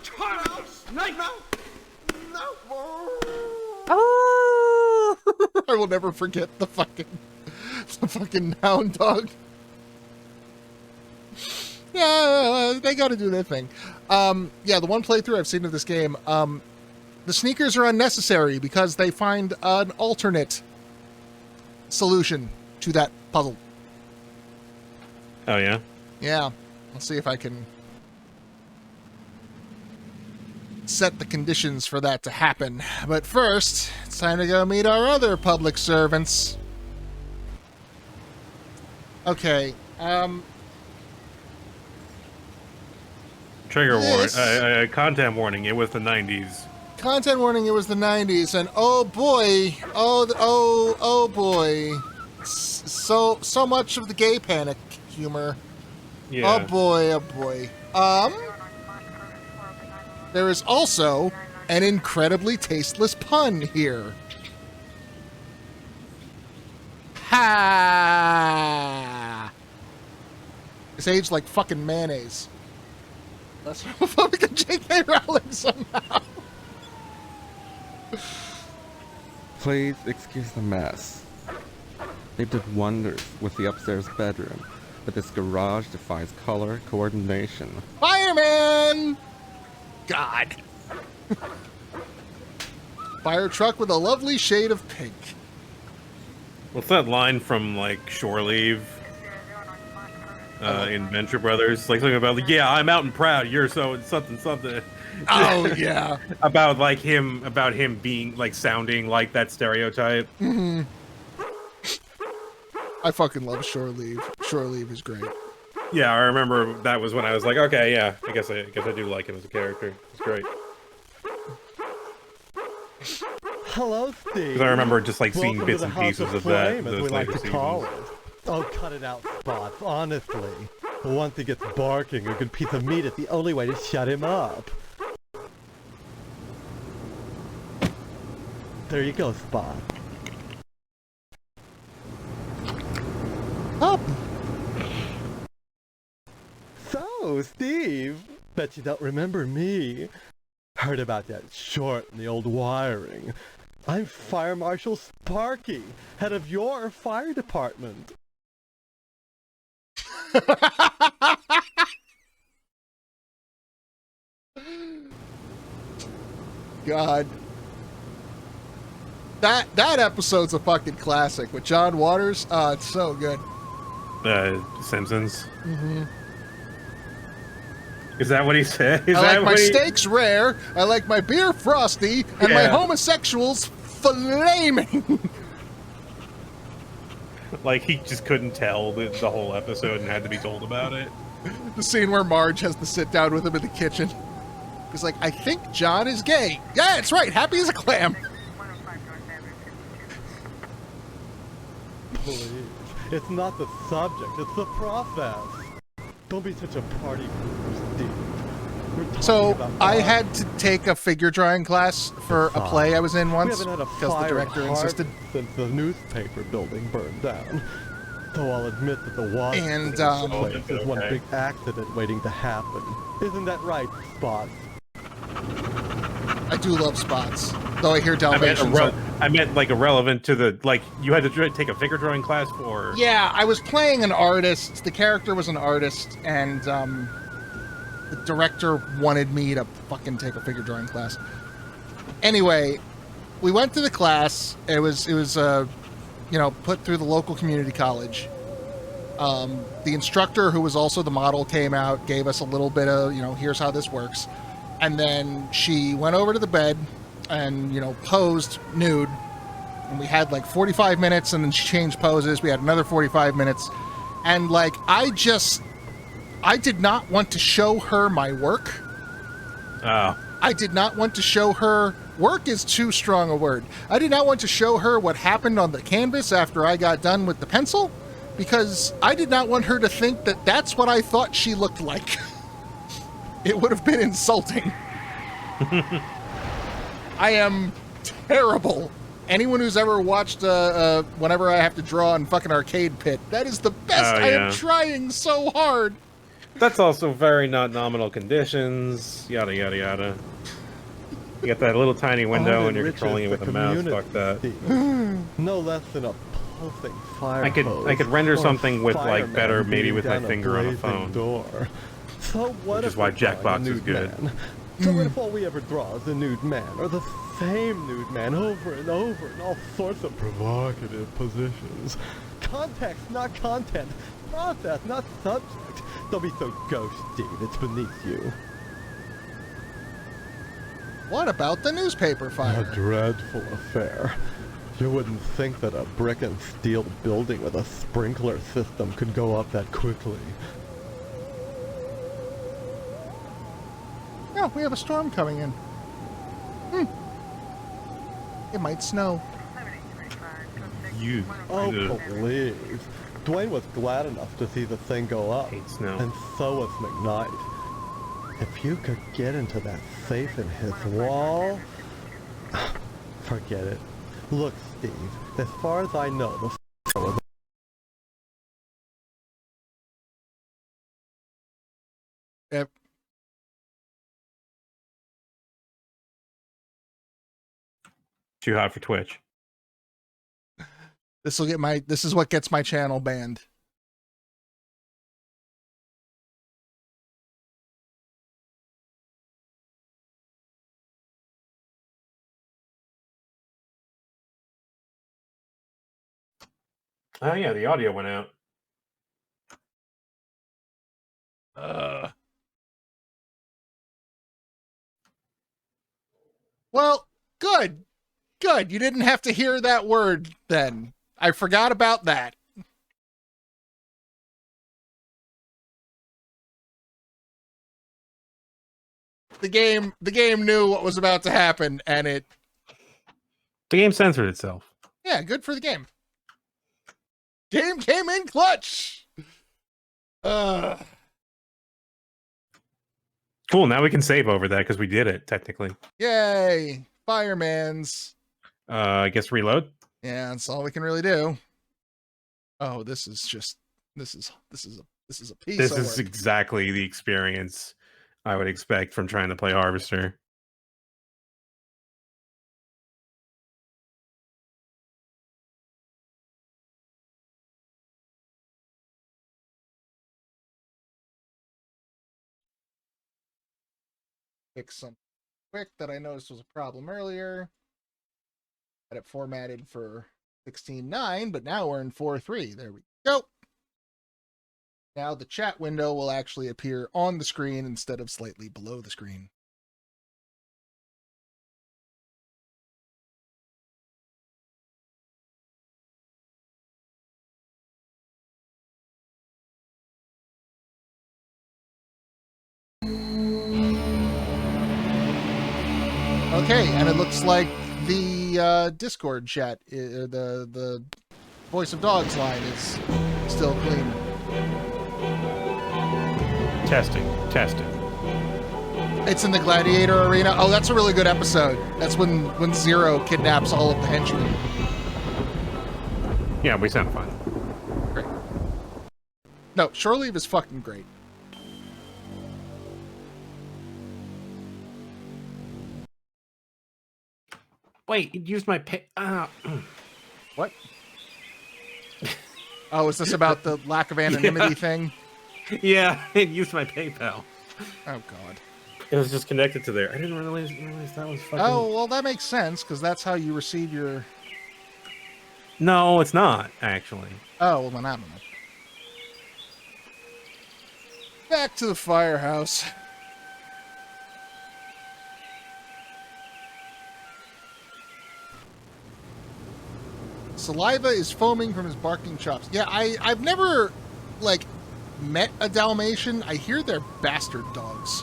Charming snake. Oh! I will never forget the fucking hound dog. Yeah, they got to do their thing. Yeah, the one playthrough I've seen of this game, the sneakers are unnecessary because they find an alternate solution to that puzzle. Oh yeah? Yeah. Let's see if I can set the conditions for that to happen. But first, it's time to go meet our other public servants. Okay, Trigger This- warning. Content warning. It was the 90s. content warning, it was the 90s, and oh boy, oh boy. So much of the gay panic humor. Yeah. Oh boy. There is also an incredibly tasteless pun here. Ha! It's aged like fucking mayonnaise. That's fucking J.K. Rowling somehow. Please excuse the mess. They did wonders with the upstairs bedroom, but this garage defies color coordination. Fireman! God. Fire truck with a lovely shade of pink. What's that line from like Shore Leave? In Venture Brothers, like something about like, yeah, I'm out and proud. You're so something. Oh yeah. about him being like sounding like that stereotype. Mm-hmm. I fucking love Shore Leave. Shore Leave is great. Yeah, I remember that was when I was like, okay, yeah, I guess I do like him as a character. It's great. Hello, Steve. Because I remember just like seeing Welcome bits to the and House pieces of Flame, that. as Those we like later to call seasons. it. Oh, cut it out, Spots. Honestly, once he gets barking, a good piece of meat is the only way to shut him up. There you go, Spot. Up. So, Steve, bet you don't remember me. Heard about that short in the old wiring. I'm Fire Marshal Sparky, head of your fire department. God. That episode's a fucking classic with John Waters. Oh, it's so good. Simpsons. Mm-hmm. Is that what he said? I like my steaks rare, I like my beer frosty, and my homosexuals flaming. Like, he just couldn't tell the whole episode and had to be told about it. The scene where Marge has to sit down with him in the kitchen. He's like, I think John is gay. Yeah, it's right. Happy as a clam. Please. It's not the subject, it's the process. Don't be such a party pooper, Steve. So, I had to take a figure drawing class for a play I was in once, We haven't had a because the fire director in insisted. Harvard since the newspaper building burned down. Though I'll admit that the water And, place is one big accident waiting to happen. Isn't that right, Spots? I do love Spots, though I hear Dalmatians. I meant like irrelevant to the, like, you had to take a figure drawing class for... Yeah, I was playing an artist. The character was an artist, and the director wanted me to fucking take a figure drawing class. Anyway, we went to the class. It was put through the local community college. The instructor, who was also the model, came out, gave us a little bit of, here's how this works. And then she went over to the bed and, posed nude. And we had like 45 minutes, and then she changed poses. We had another 45 minutes. And like, I did not want to show her my work. Oh. I did not want to show her, work is too strong a word. I did not want to show her what happened on the canvas after I got done with the pencil, because I did not want her to think that that's what I thought she looked like. It would have been insulting. I am terrible. Anyone who's ever watched whenever I have to draw in fucking Arcade Pit, that is the best. I am trying so hard. That's also very not nominal conditions, yada yada yada. You got that little tiny window and you're controlling it with a mouse, fuck that. No less than a pulsing fire I could render something with like better, maybe with my finger on a phone. Door. So what which is why Jackbox is good. So what if all we ever draw is a nude man, or the same nude man over and over in all sorts of provocative positions? Context, not content. Process, not subject. Don't be so ghost, Steve. It's beneath you. What about the newspaper fire? A dreadful affair. You wouldn't think that a brick and steel building with a sprinkler system could go up that quickly. No, we have a storm coming in. It might snow. Oh, please. Dwayne was glad enough to see the thing go up. Snow. And so was McKnight. If you could get into that safe in his wall... Forget it. Look, Steve, as far as I know, the was... Yep. Too hot for Twitch. This is what gets my channel banned. Oh yeah, the audio went out. Well, good. Good. You didn't have to hear that word then. I forgot about that. The game knew what was about to happen, and the game censored itself. Yeah, good for the game. Game came in clutch. Cool. Now we can save over that because we did it technically. Yay, Firemans. I guess reload. Yeah, that's all we can really do. Oh, this is a piece. This of is work. exactly the experience I would expect from trying to play Harvester. fix something quick that I noticed was a problem earlier. Had it formatted for 16.9, but now we're in 4.3. There we go. Now the chat window will actually appear on the screen instead of slightly below the screen. Okay, and it looks like the Discord chat, the Voice of Dogs line is still clean. Testing. It's in the Gladiator Arena. Oh, that's a really good episode. That's when Zero kidnaps all of the henchmen. Yeah, we sound fine. Great. No, Shore Leave is fucking great. Wait, it used my pay. What? Oh, is this about the lack of anonymity thing? Yeah, it used my PayPal. Oh, God. It was just connected to there. I didn't realize that was fucking... Oh, well, that makes sense, because that's how you receive your... No, it's not, actually. Oh, well, then I don't know. Back to the firehouse. Saliva is foaming from his barking chops. Yeah, I've never, like, met a Dalmatian. I hear they're bastard dogs.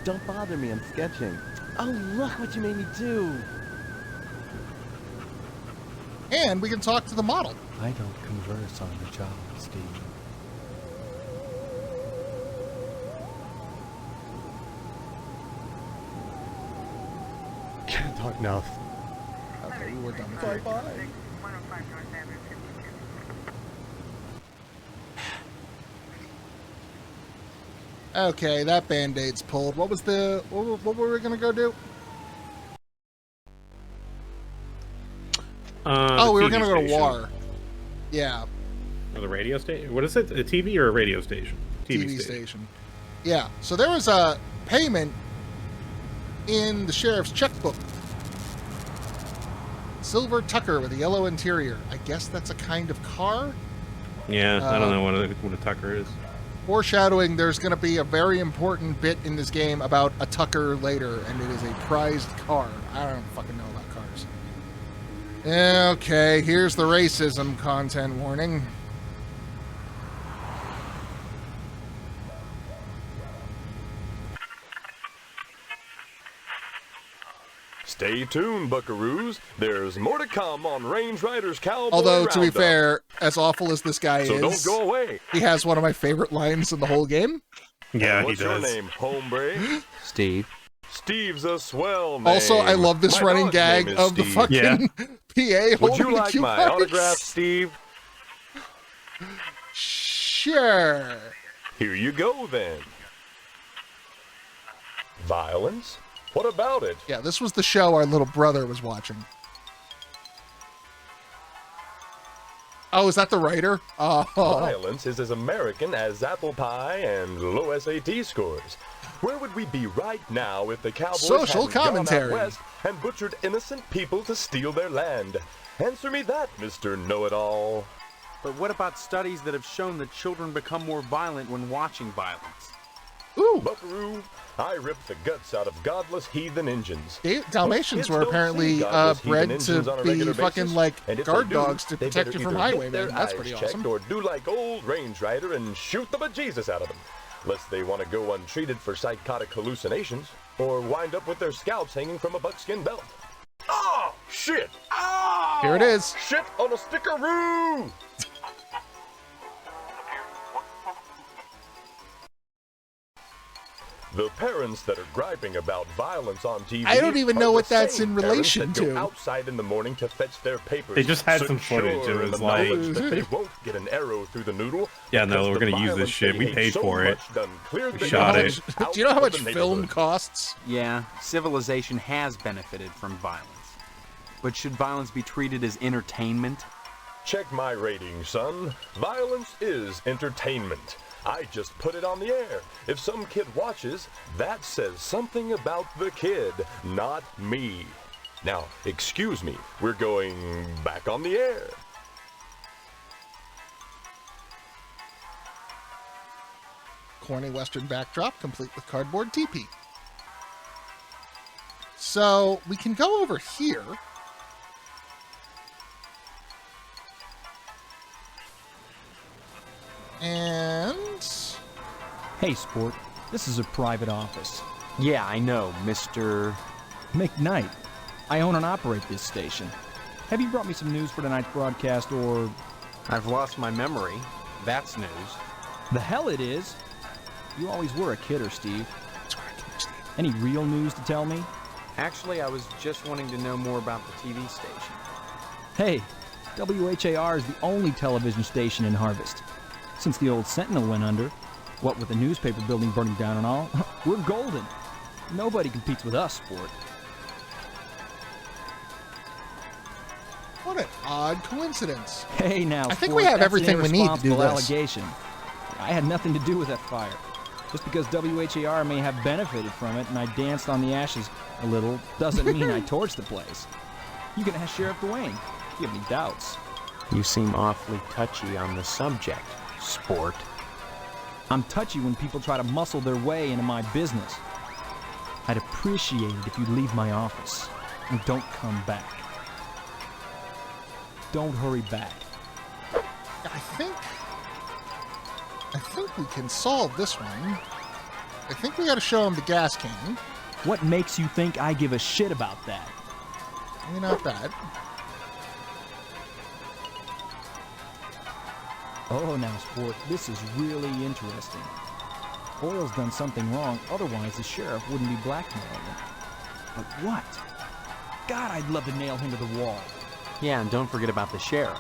Don't bother me, I'm sketching. Oh, look what you made me do. And we can talk to the model. I don't converse on the job, Steve. Can't talk now. Okay, we were done with Bye-bye. Okay, that band-aid's pulled. What was the... What were we gonna go do? Oh, we were gonna go to War. Yeah. Or the radio station? What is it? A TV or a radio station? TV station. Yeah, so there was a payment in the sheriff's checkbook. Silver Tucker with a yellow interior. I guess that's a kind of car? Yeah, I don't know what a Tucker is. Foreshadowing, there's going to be a very important bit in this game about a Tucker later, and it is a prized car. I don't fucking know about cars. Okay, here's the racism content warning. Stay tuned, buckaroos. There's more to come on Range Riders Cowboy Although, to be Roundup. fair, as awful as this guy So is, don't go away. he has one of my favorite lines in the whole game. Yeah, What's he does. your name, hombre? Steve. Steve's a swell name. Also, I love this My running dog's gag name is of the Steve. fucking Yeah. PA Would holding you the like cue my cards. autograph, Steve? Sure. Here you go, then. Violence? What about it? Yeah, this was the show our little brother was watching. Oh, is that the writer? Oh. Violence is as American as apple pie and low SAT scores. Where would we be right now if the Cowboys Social hadn't gone commentary. out west and butchered innocent people to steal their land? Answer me that, Mr. Know-It-All. But what about studies that have shown that children become more violent when watching violence? Ooh. Buckaroo, I ripped the guts out of godless heathen Injuns. Dalmatians Kids were don't apparently see godless bred heathen to Injuns on a be regular fucking basis, like and if guard they do, dogs to they protect better you from either get highwaymen. their That's eyes pretty checked awesome. Or do like old Range Rider and shoot the bejesus out of them, lest they want to go untreated for psychotic hallucinations or wind up with their scalps hanging from a buckskin belt. Oh, shit! Oh! Here it is. Shit on a stickaroo! The parents that are griping about violence on TV. I don't even know are what the that's same in parents relation that go to. outside in the morning to fetch their papers. They just had some secure footage. It in was the like- knowledge that they won't get an arrow through the noodle. Yeah, no, because we're the gonna use this violence shit. they We hate paid so for it. much done cleared We the shot knowledge it. out Do you know how of much the film neighborhood. costs? Yeah, civilization has benefited from violence. But should violence be treated as entertainment? Check my rating, son. Violence is entertainment. I just put it on the air. If some kid watches, that says something about the kid, not me. Now, excuse me, we're going back on the air. Corny western backdrop, complete with cardboard teepee. So, we can go over here. And... Hey, Sport. This is a private office. Yeah, I know, Mr. McKnight. I own and operate this station. Have you brought me some news for tonight's broadcast, or... I've lost my memory. That's news. The hell it is! You always were a kidder, Steve. Any real news to tell me? Actually, I was just wanting to know more about the TV station. Hey, WHAR is the only television station in Harvest. Since the old Sentinel went under, what with the newspaper building burning down and all, we're golden. Nobody competes with us, Sport. What an odd coincidence. Hey now, I think Sport, we have that's everything an we need to do irresponsible this. allegation. I had nothing to do with that fire. Just because WHAR may have benefited from it and I danced on the ashes a little doesn't mean I torched the place. You can ask Sheriff Dwayne if you have any doubts. You seem awfully touchy on the subject, Sport. I'm touchy when people try to muscle their way into my business. I'd appreciate it if you'd leave my office and don't come back. Don't hurry back. I think we can solve this one. I think we gotta show him the gas can. What makes you think I give a shit about that? Maybe not that. Oh, now, Sport, this is really interesting. Boyle's done something wrong, otherwise the sheriff wouldn't be blackmailing him. But what? God, I'd love to nail him to the wall. Yeah, and don't forget about the sheriff.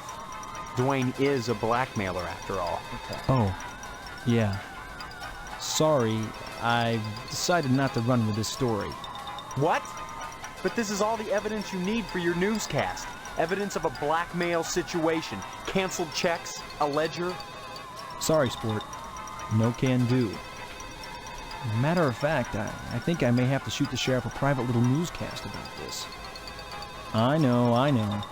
Dwayne is a blackmailer after all. Okay. Oh, yeah. Sorry, I've decided not to run with this story. What? But this is all the evidence you need for your newscast. Evidence of a blackmail situation. Canceled checks, a ledger. Sorry, Sport. No can do. Matter of fact, I think I may have to shoot the sheriff a private little newscast about this. I know.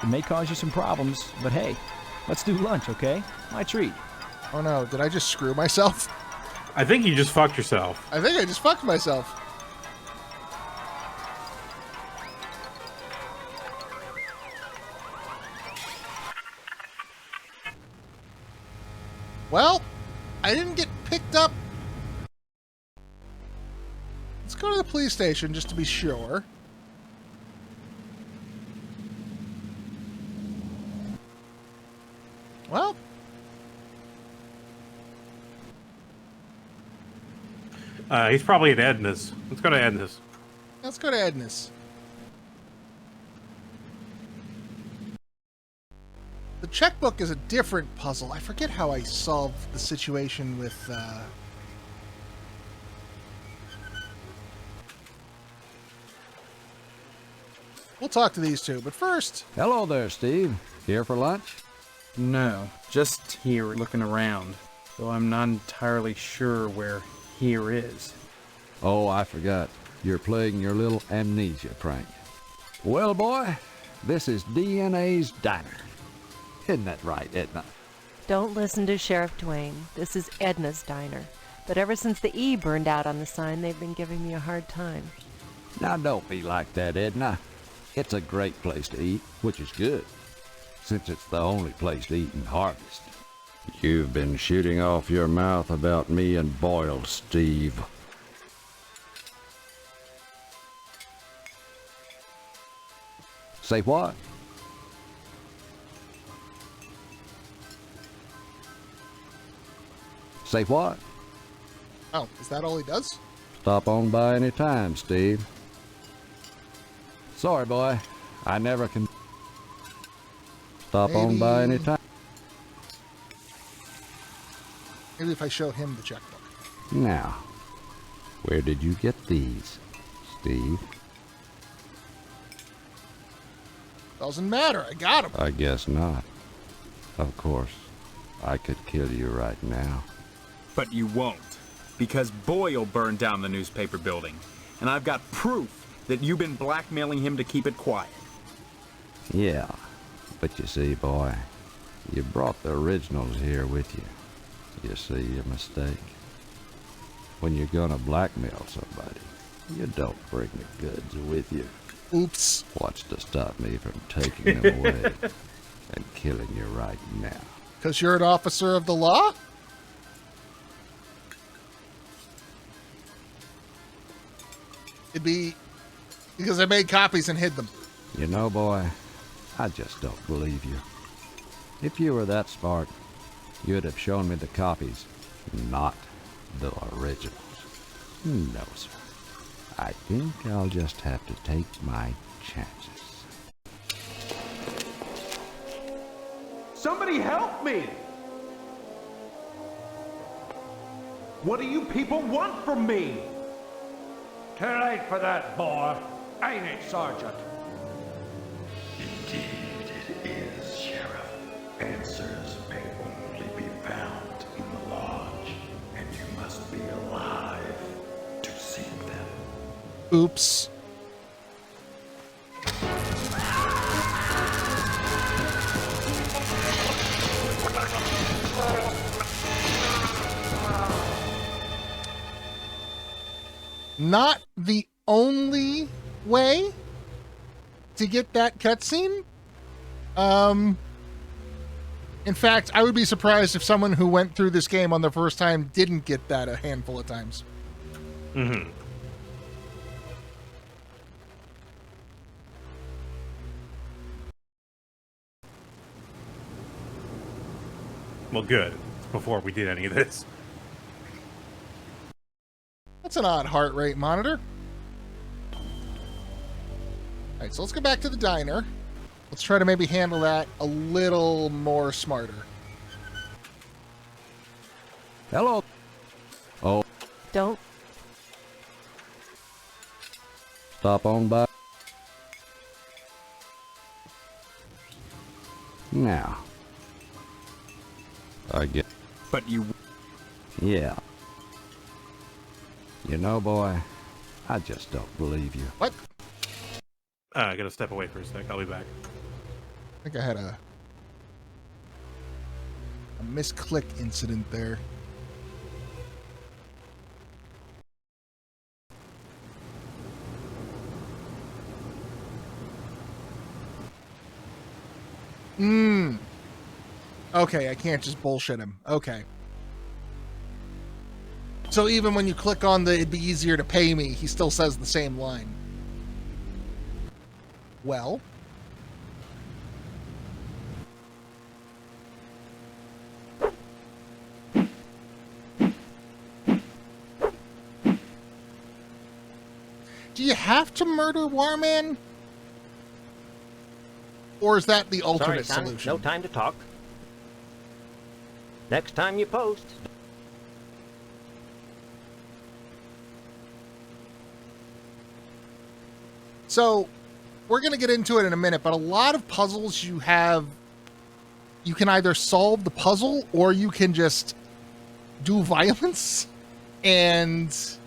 It may cause you some problems, but hey, let's do lunch, okay? My treat. Oh no, did I just screw myself? I think you just fucked yourself. I think I just fucked myself. Well, I didn't get picked up. Let's go to the police station just to be sure. Well, He's probably at Edna's. Let's go to Edna's. let's go to Edna's. The checkbook is a different puzzle. I forget how I solved the situation with, We'll talk to these two, but first... Hello there, Steve. Here for lunch? No, just here looking around, though I'm not entirely sure where here is. Oh, I forgot. You're playing your little amnesia prank. Well, boy, this is DNA's Diner. Isn't that right, Edna? Don't listen to Sheriff Dwayne. This is Edna's Diner. But ever since the E burned out on the sign, they've been giving me a hard time. Now, don't be like that, Edna. It's a great place to eat, which is good, since it's the only place to eat in Harvest. You've been shooting off your mouth about me and Boyle, Steve. Say what? Say what? Oh, is that all he does? Stop on by any time, Steve. Sorry, boy. I never can. Stop on by any time. Maybe if I show him the checkbook. Now, where did you get these, Steve? Doesn't matter. I got him. I guess not. Of course, I could kill you right now. But you won't, because Boyle burned down the newspaper building, and I've got proof that you've been blackmailing him to keep it quiet. Yeah, but you see, boy, you brought the originals here with you. You see your mistake? When you're gonna blackmail somebody, you don't bring the goods with you. Oops. What's to stop me from taking them away and killing you right now? 'Cause you're an officer of the law? It'd be because I made copies and hid them. You know, boy, I just don't believe you. If you were that smart, you'd have shown me the copies, not the originals. No, sir. I think I'll just have to take my chances. Somebody help me! What do you people want from me? Too late for that, boy. Ain't it, Sergeant? Indeed it is, Sheriff. Answers may only be found in the lodge, and you must be alive to seek them. Oops. Not the only way to get that cutscene. In fact, I would be surprised if someone who went through this game on the first time didn't get that a handful of times. Mm-hmm. Well, good. It's before we did any of this. That's an odd heart rate monitor. Alright, so let's go back to the diner. Let's try to maybe handle that a little more smarter. Hello. Oh. Don't. Stop on by. Now. I get. But you. Yeah. You know, boy, I just don't believe you. What? I gotta step away for a sec. I'll be back. I think I had a misclick incident there. Okay, I can't just bullshit him. Okay. So even when you click on the it'd be easier to pay me, he still says the same line. Well. Do you have to murder Warman? Or is that the alternate Sorry, son, solution? no time to talk. Next time you post. So, we're going to get into it in a minute, but a lot of puzzles you can either solve the puzzle or you can just do violence and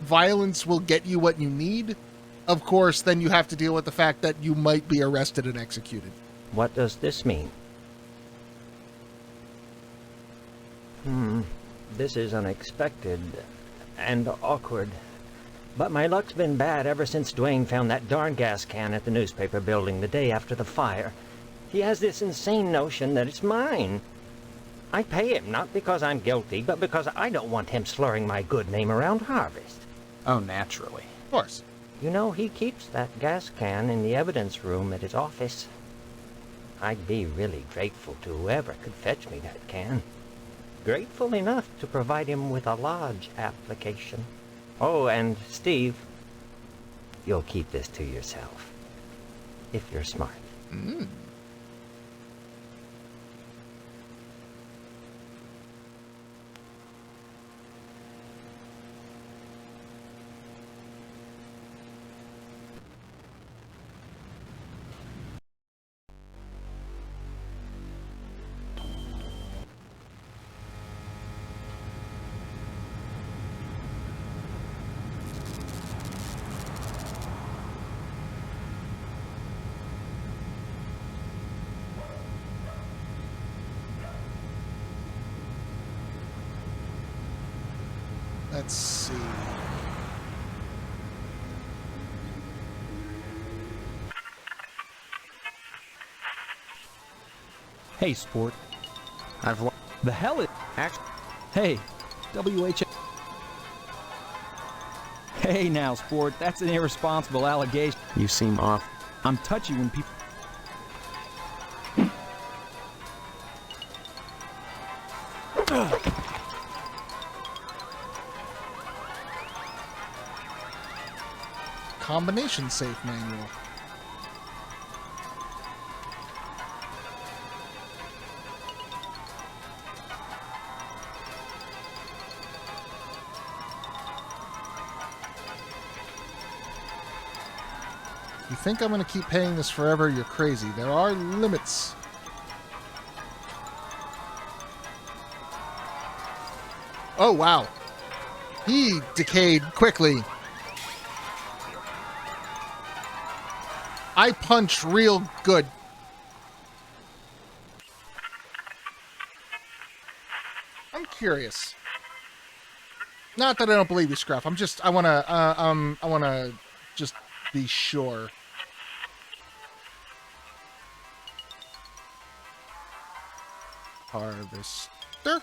violence will get you what you need. Of course, then you have to deal with the fact that you might be arrested and executed. What does this mean? This is unexpected and awkward. But my luck's been bad ever since Dwayne found that darn gas can at the newspaper building the day after the fire. He has this insane notion that it's mine. I pay him not because I'm guilty, but because I don't want him slurring my good name around Harvest. Oh, naturally. Of course. You know, he keeps that gas can in the evidence room at his office. I'd be really grateful to whoever could fetch me that can. Grateful enough to provide him with a lodge application. Oh, and Steve, you'll keep this to yourself. If you're smart. Let's see. Hey, Sport. The hell is... Hey, WH... Hey now, Sport, that's an irresponsible allegation. You seem off. I'm touchy when people... Combination safe manual. You think I'm going to keep paying this forever? You're crazy. There are limits. Oh, wow. He decayed quickly. I punch real good. I'm curious. Not that I don't believe you, Scruff. I wanna just be sure. Harvester.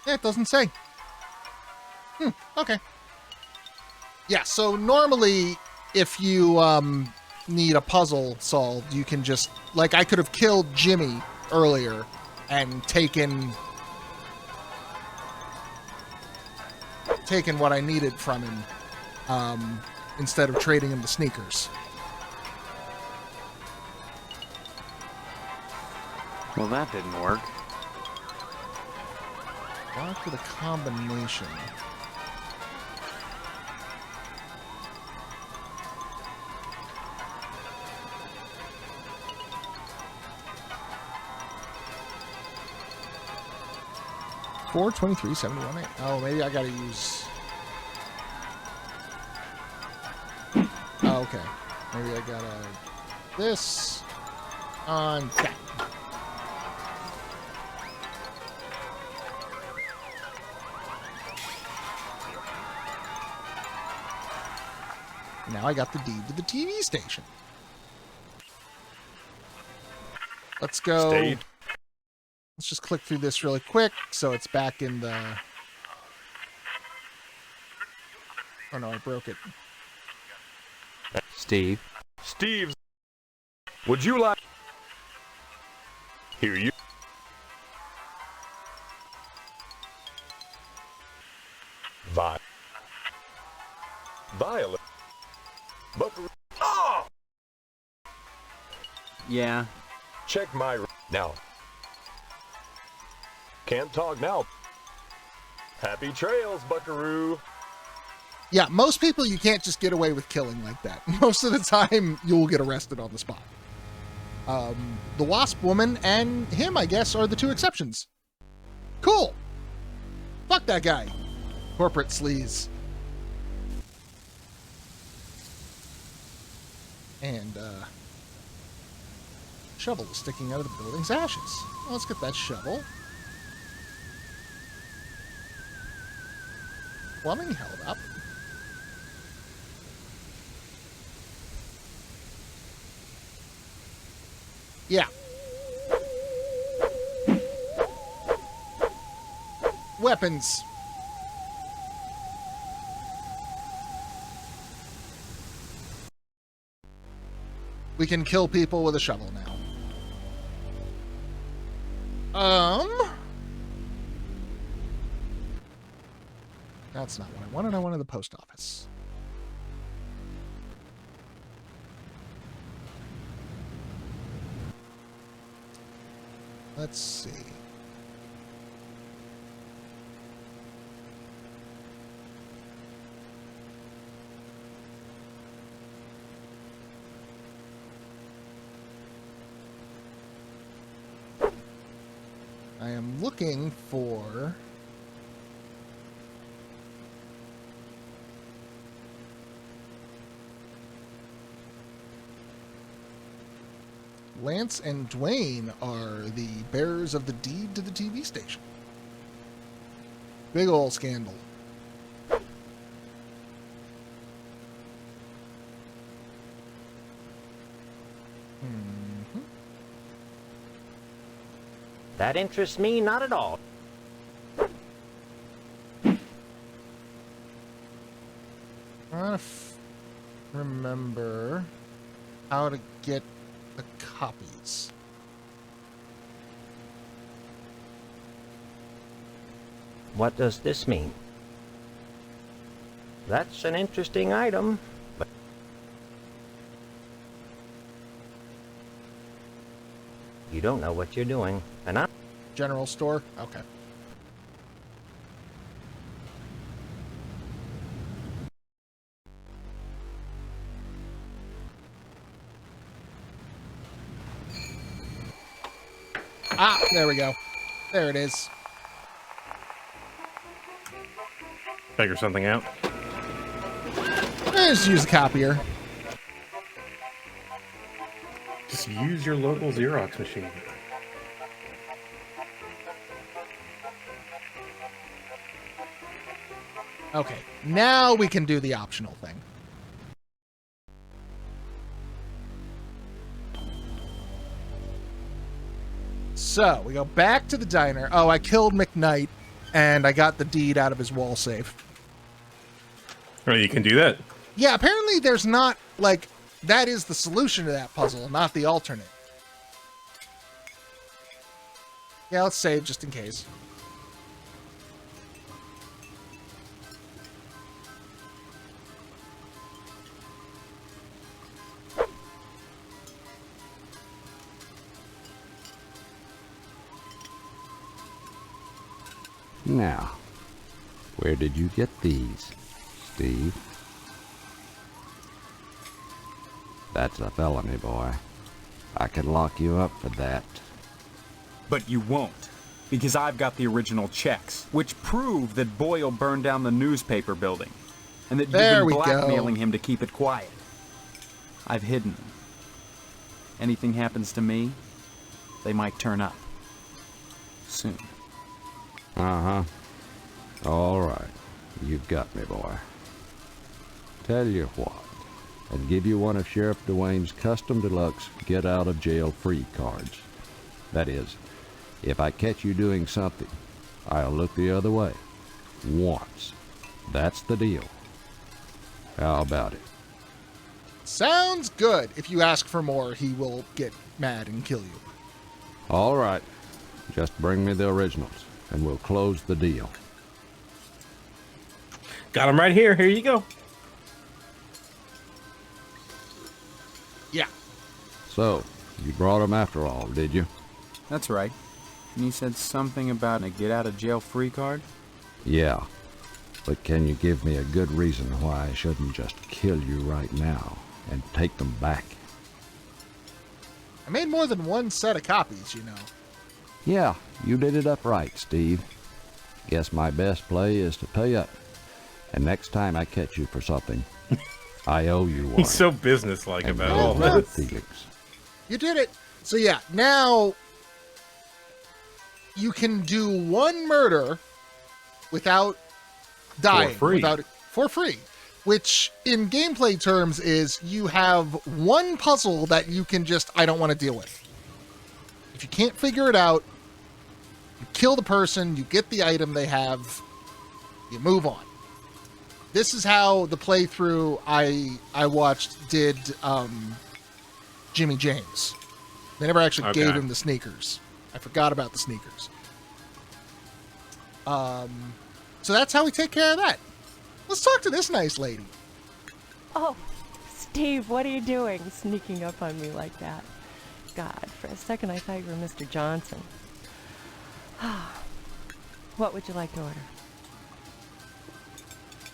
It doesn't say. Okay. Yeah, so normally if you need a puzzle solved, you can just... Like, I could have killed Jimmy earlier and taken what I needed from him instead of trading him the sneakers. Well, that didn't work. Lock with a combination. Four 23 71 8. Oh, maybe I gotta use. Oh, okay. Maybe I gotta this on that. Now I got the deed to the TV station. Let's go. Stayed. Let's just click through this really quick so it's back in the... Oh no, I broke it. Steve. Steve, would you like... Here you... Violet. Buckaroo. Oh! Yeah. Check my... Now. Can't talk now. Happy trails, Buckaroo. Yeah, most people you can't just get away with killing like that. Most of the time, you'll get arrested on the spot. The Wasp Woman and him, I guess, are the two exceptions. Cool. Fuck that guy. Corporate sleaze. And, shovel is sticking out of the building's ashes. Well, let's get that shovel. Plumbing held up. Yeah. Weapons. We can kill people with a shovel now. That's not what I wanted. I wanted the post office. Let's see. I am looking for... Lance and Dwayne are the bearers of the deed to the TV station. Big ol' scandal. That interests me not at all. I remember how to get the copies. What does this mean? That's an interesting item, but you don't know what you're doing, and I... General store? Okay. Ah, there we go. There it is. Figure something out. Just use the copier. Just use your local Xerox machine. Okay, now we can do the optional thing. So, we go back to the diner. Oh, I killed McKnight, and I got the deed out of his wall safe. Oh, you can do that? Yeah, apparently there's not, like, that is the solution to that puzzle, not the alternate. Yeah, let's save just in case. Now, where did you get these, Steve? That's a felony, boy. I can lock you up for that. But you won't, because I've got the original checks, which prove that Boyle burned down the newspaper building, and that you've been blackmailing him to keep it quiet. I've hidden them. Anything happens to me, they might turn up. Soon. Uh-huh. All right. You've got me, boy. Tell you what, I'd give you one of Sheriff Dwayne's custom deluxe get-out-of-jail-free cards. That is, if I catch you doing something, I'll look the other way. Once. That's the deal. How about it? Sounds good. If you ask for more, he will get mad and kill you. All right. Just bring me the originals, and we'll close the deal. Got them right here. Here you go. Yeah. So, you brought them after all, did you? That's right. And you said something about a get-out-of-jail-free card? Yeah. But can you give me a good reason why I shouldn't just kill you right now and take them back? I made more than one set of copies, you know. Yeah, you did it up right, Steve. Guess my best play is to pay up. And next time I catch you for something, I owe you one. He's so businesslike about all that. this. Felix. You did it. So yeah, now you can do one murder without dying. For free. Which, in gameplay terms, is you have one puzzle that you can just, I don't want to deal with. If you can't figure it out, you kill the person, you get the item they have, you move on. This is how the playthrough I watched did Jimmy James. They never actually gave him the sneakers. I forgot about the sneakers. So that's how we take care of that. Let's talk to this nice lady. Oh, Steve, what are you doing sneaking up on me like that? God, for a second I thought you were Mr. Johnson. What would you like to order?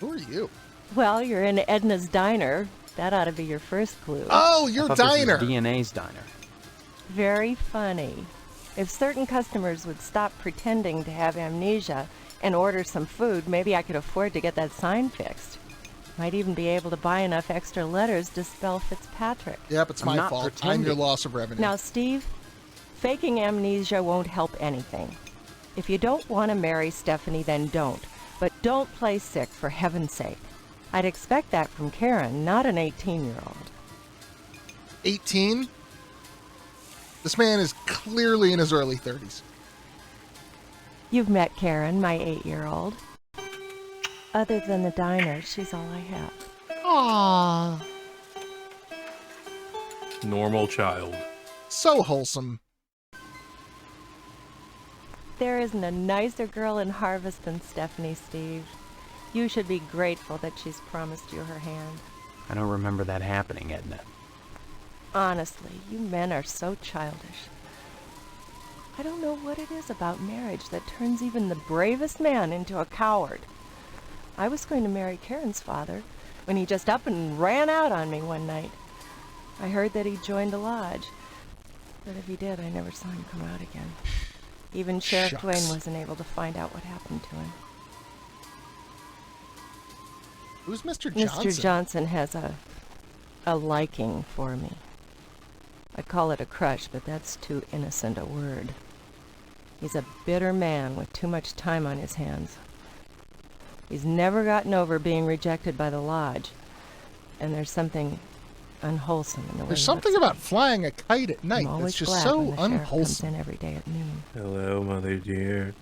Who are you? Well, you're in Edna's Diner. That ought to be your first clue. Oh, your diner. This was DNA's diner. Very funny. If certain customers would stop pretending to have amnesia and order some food, maybe I could afford to get that sign fixed. Might even be able to buy enough extra letters to spell Fitzpatrick. Yep, it's my fault. I'm your loss of revenue. Now, Steve, faking amnesia won't help anything. If you don't want to marry Stephanie, then don't. But don't play sick, for heaven's sake. I'd expect that from Karen, not an 18-year-old. 18? This man is clearly in his early 30s. You've met Karen, my 8-year-old. Other than the diner, she's all I have. Aww. Normal child. So wholesome. There isn't a nicer girl in Harvest than Stephanie, Steve. You should be grateful that she's promised you her hand. I don't remember that happening, Edna. Honestly, you men are so childish. I don't know what it is about marriage that turns even the bravest man into a coward. I was going to marry Karen's father when he just up and ran out on me one night. I heard that he joined a lodge, but if he did, I never saw him come out again. Even Sheriff Dwayne wasn't able to find out what happened to him. Who's Mr. Johnson? Mr. Johnson has a liking for me. I call it a crush, but that's too innocent a word. He's a bitter man with too much time on his hands. He's never gotten over being rejected by the lodge, and there's something unwholesome in the way. There's something about flying a kite at night that's just so unwholesome. Comes in every day at noon. Hello, Mother dear.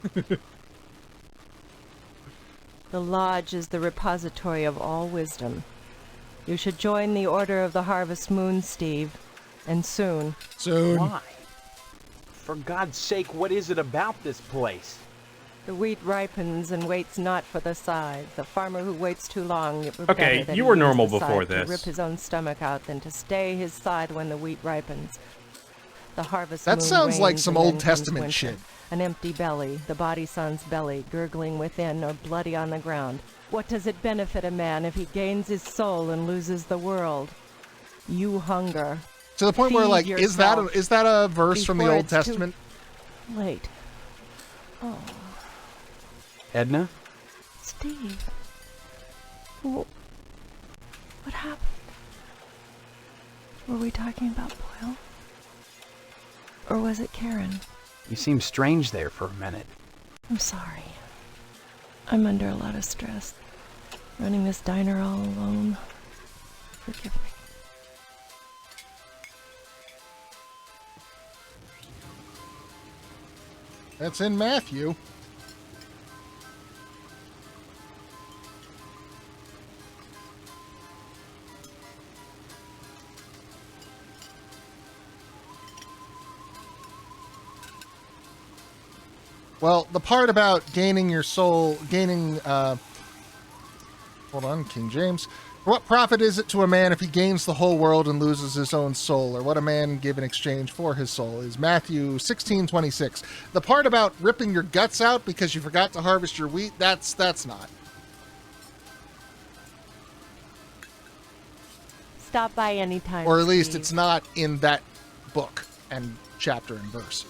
The lodge is the repository of all wisdom. You should join the Order of the Harvest Moon, Steve, and soon. Soon. Why? For God's sake, what is it about this place? The wheat ripens and waits not for the scythe. The farmer who waits too long, it were Okay, better that you he were use normal the scythe before to this. rip his own stomach out than to stay his side when the wheat ripens. The harvest That moon sounds like wanes some and Old then comes Testament winter. shit. An empty belly, the body son's belly, gurgling within or bloody on the ground. What does it benefit a man if he gains his soul and loses the world? You hunger. To the point where, Feed like, is that yourself a verse from the before Old it's too Testament? late. Oh, Edna? Steve. What happened? Were we talking about Boyle? Or was it Karen? You seemed strange there for a minute. I'm sorry. I'm under a lot of stress. Running this diner all alone. Forgive me. That's in Matthew. Well, the part about gaining your soul, hold on, King James. What profit is it to a man if he gains the whole world and loses his own soul, or what a man give in exchange for his soul? Is Matthew 16:26. The part about ripping your guts out because you forgot to harvest your wheat, that's not. Stop by anytime. Or at least Steve. it's not in that book and chapter and verse.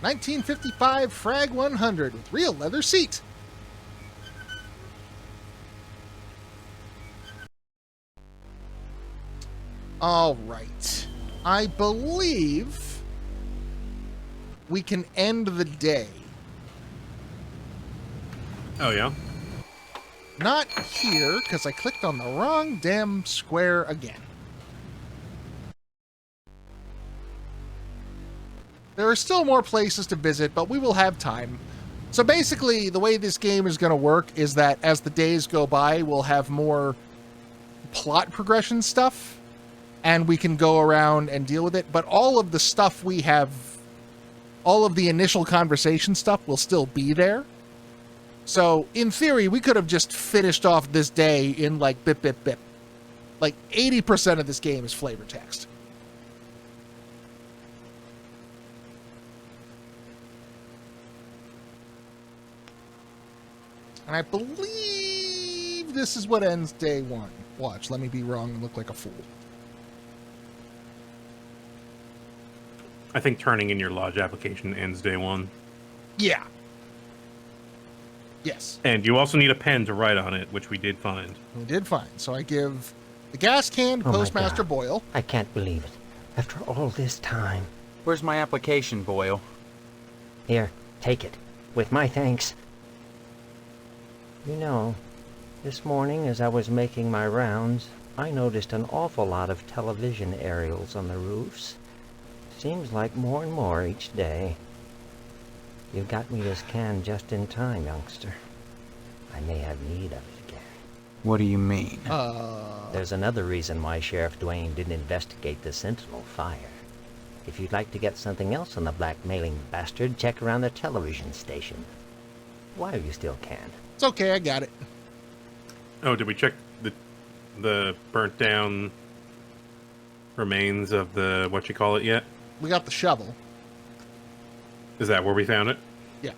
$1955 Frag 100 with real leather seat. All right. I believe we can end the day. Oh, yeah? Not here, because I clicked on the wrong damn square again. There are still more places to visit, but we will have time. So basically, the way this game is going to work is that as the days go by, we'll have more plot progression stuff, and we can go around and deal with it. But all of the stuff we have, all of the initial conversation stuff will still be there. So, in theory, we could have just finished off this day in, like, bip, bip, bip. Like, 80% of this game is flavor text. And I believe this is what ends day one. Watch, let me be wrong and look like a fool. I think turning in your lodge application ends day one. Yeah. Yes. And you also need a pen to write on it, which we did find. We did find. So I give the gas can to Postmaster Boyle. I can't believe it. After all this time. Where's my application, Boyle? Here, take it. With my thanks. You know, this morning as I was making my rounds, I noticed an awful lot of television aerials on the roofs. Seems like more and more each day. You got me this can just in time, youngster. I may have need of it again. What do you mean? There's another reason why Sheriff Dwayne didn't investigate the Sentinel fire. If you'd like to get something else on the blackmailing bastard, check around the television station. While you still can. It's okay, I got it. Oh, did we check the burnt down remains of the what-you-call-it yet? We got the shovel. Is that where we found it? Yeah.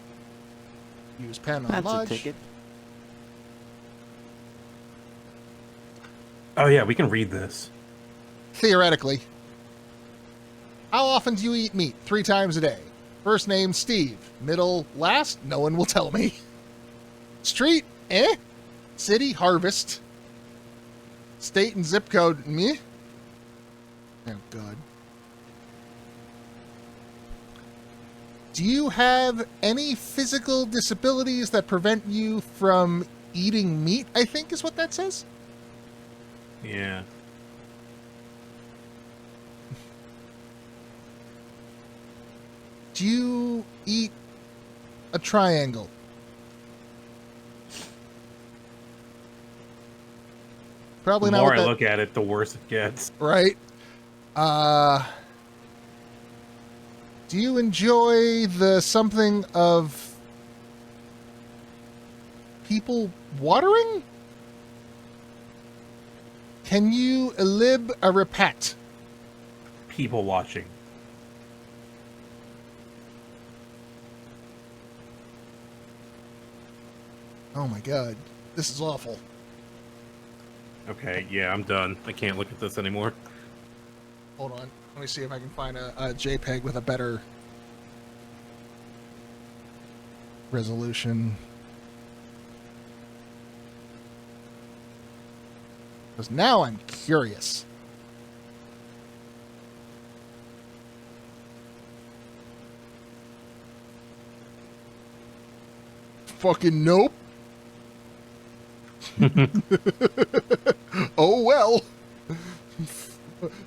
Use pen on That's lodge. a ticket. Oh yeah, we can read this. Theoretically. How often do you eat meat? 3 times a day. First name, Steve. Middle, last? No one will tell me. Street? Eh? City? Harvest. State and zip code? Meh? Oh, God. Do you have any physical disabilities that prevent you from eating meat, I think is what that says? Yeah. Do you eat a triangle? Probably The not. more what I that- look at it, the worse it gets. Right. Do you enjoy the something of people watering? Can you elib a repet? People watching. Oh my god. This is awful. Okay, yeah, I'm done. I can't look at this anymore. Hold on. Let me see if I can find a JPEG with a better resolution. Because now I'm curious. Fucking nope. Oh well.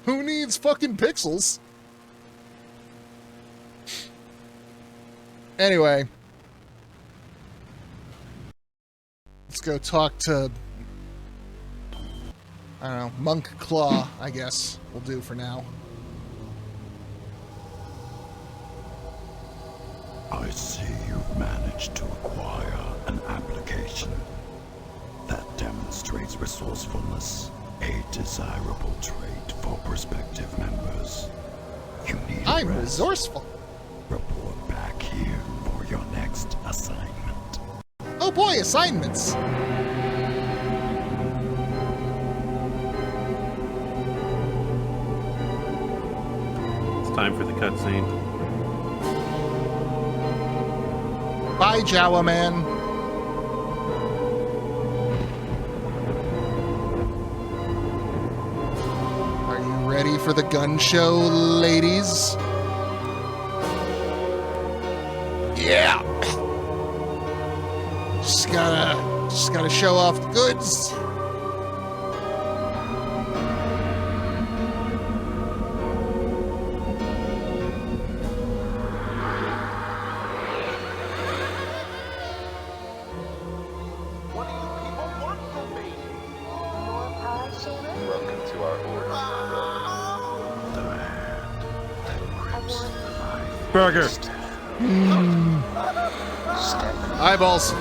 Who needs fucking pixels? Anyway. Let's go talk to, I don't know, Monk Claw, I guess will do for now. I see you've managed to acquire an application. That demonstrates resourcefulness, a desirable trait for prospective members. You need I'm rest. resourceful. Report back here for your next assignment. Oh boy, assignments! It's time for the cutscene. Bye, Jawa Man. Are you ready for the gun show, ladies? Yeah! Just gotta show off the goods. Welcome to our order. Burger. Eyeballs.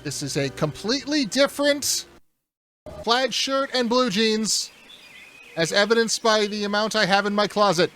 This is a completely different plaid shirt and blue jeans as evidenced by the amount I have in my closet.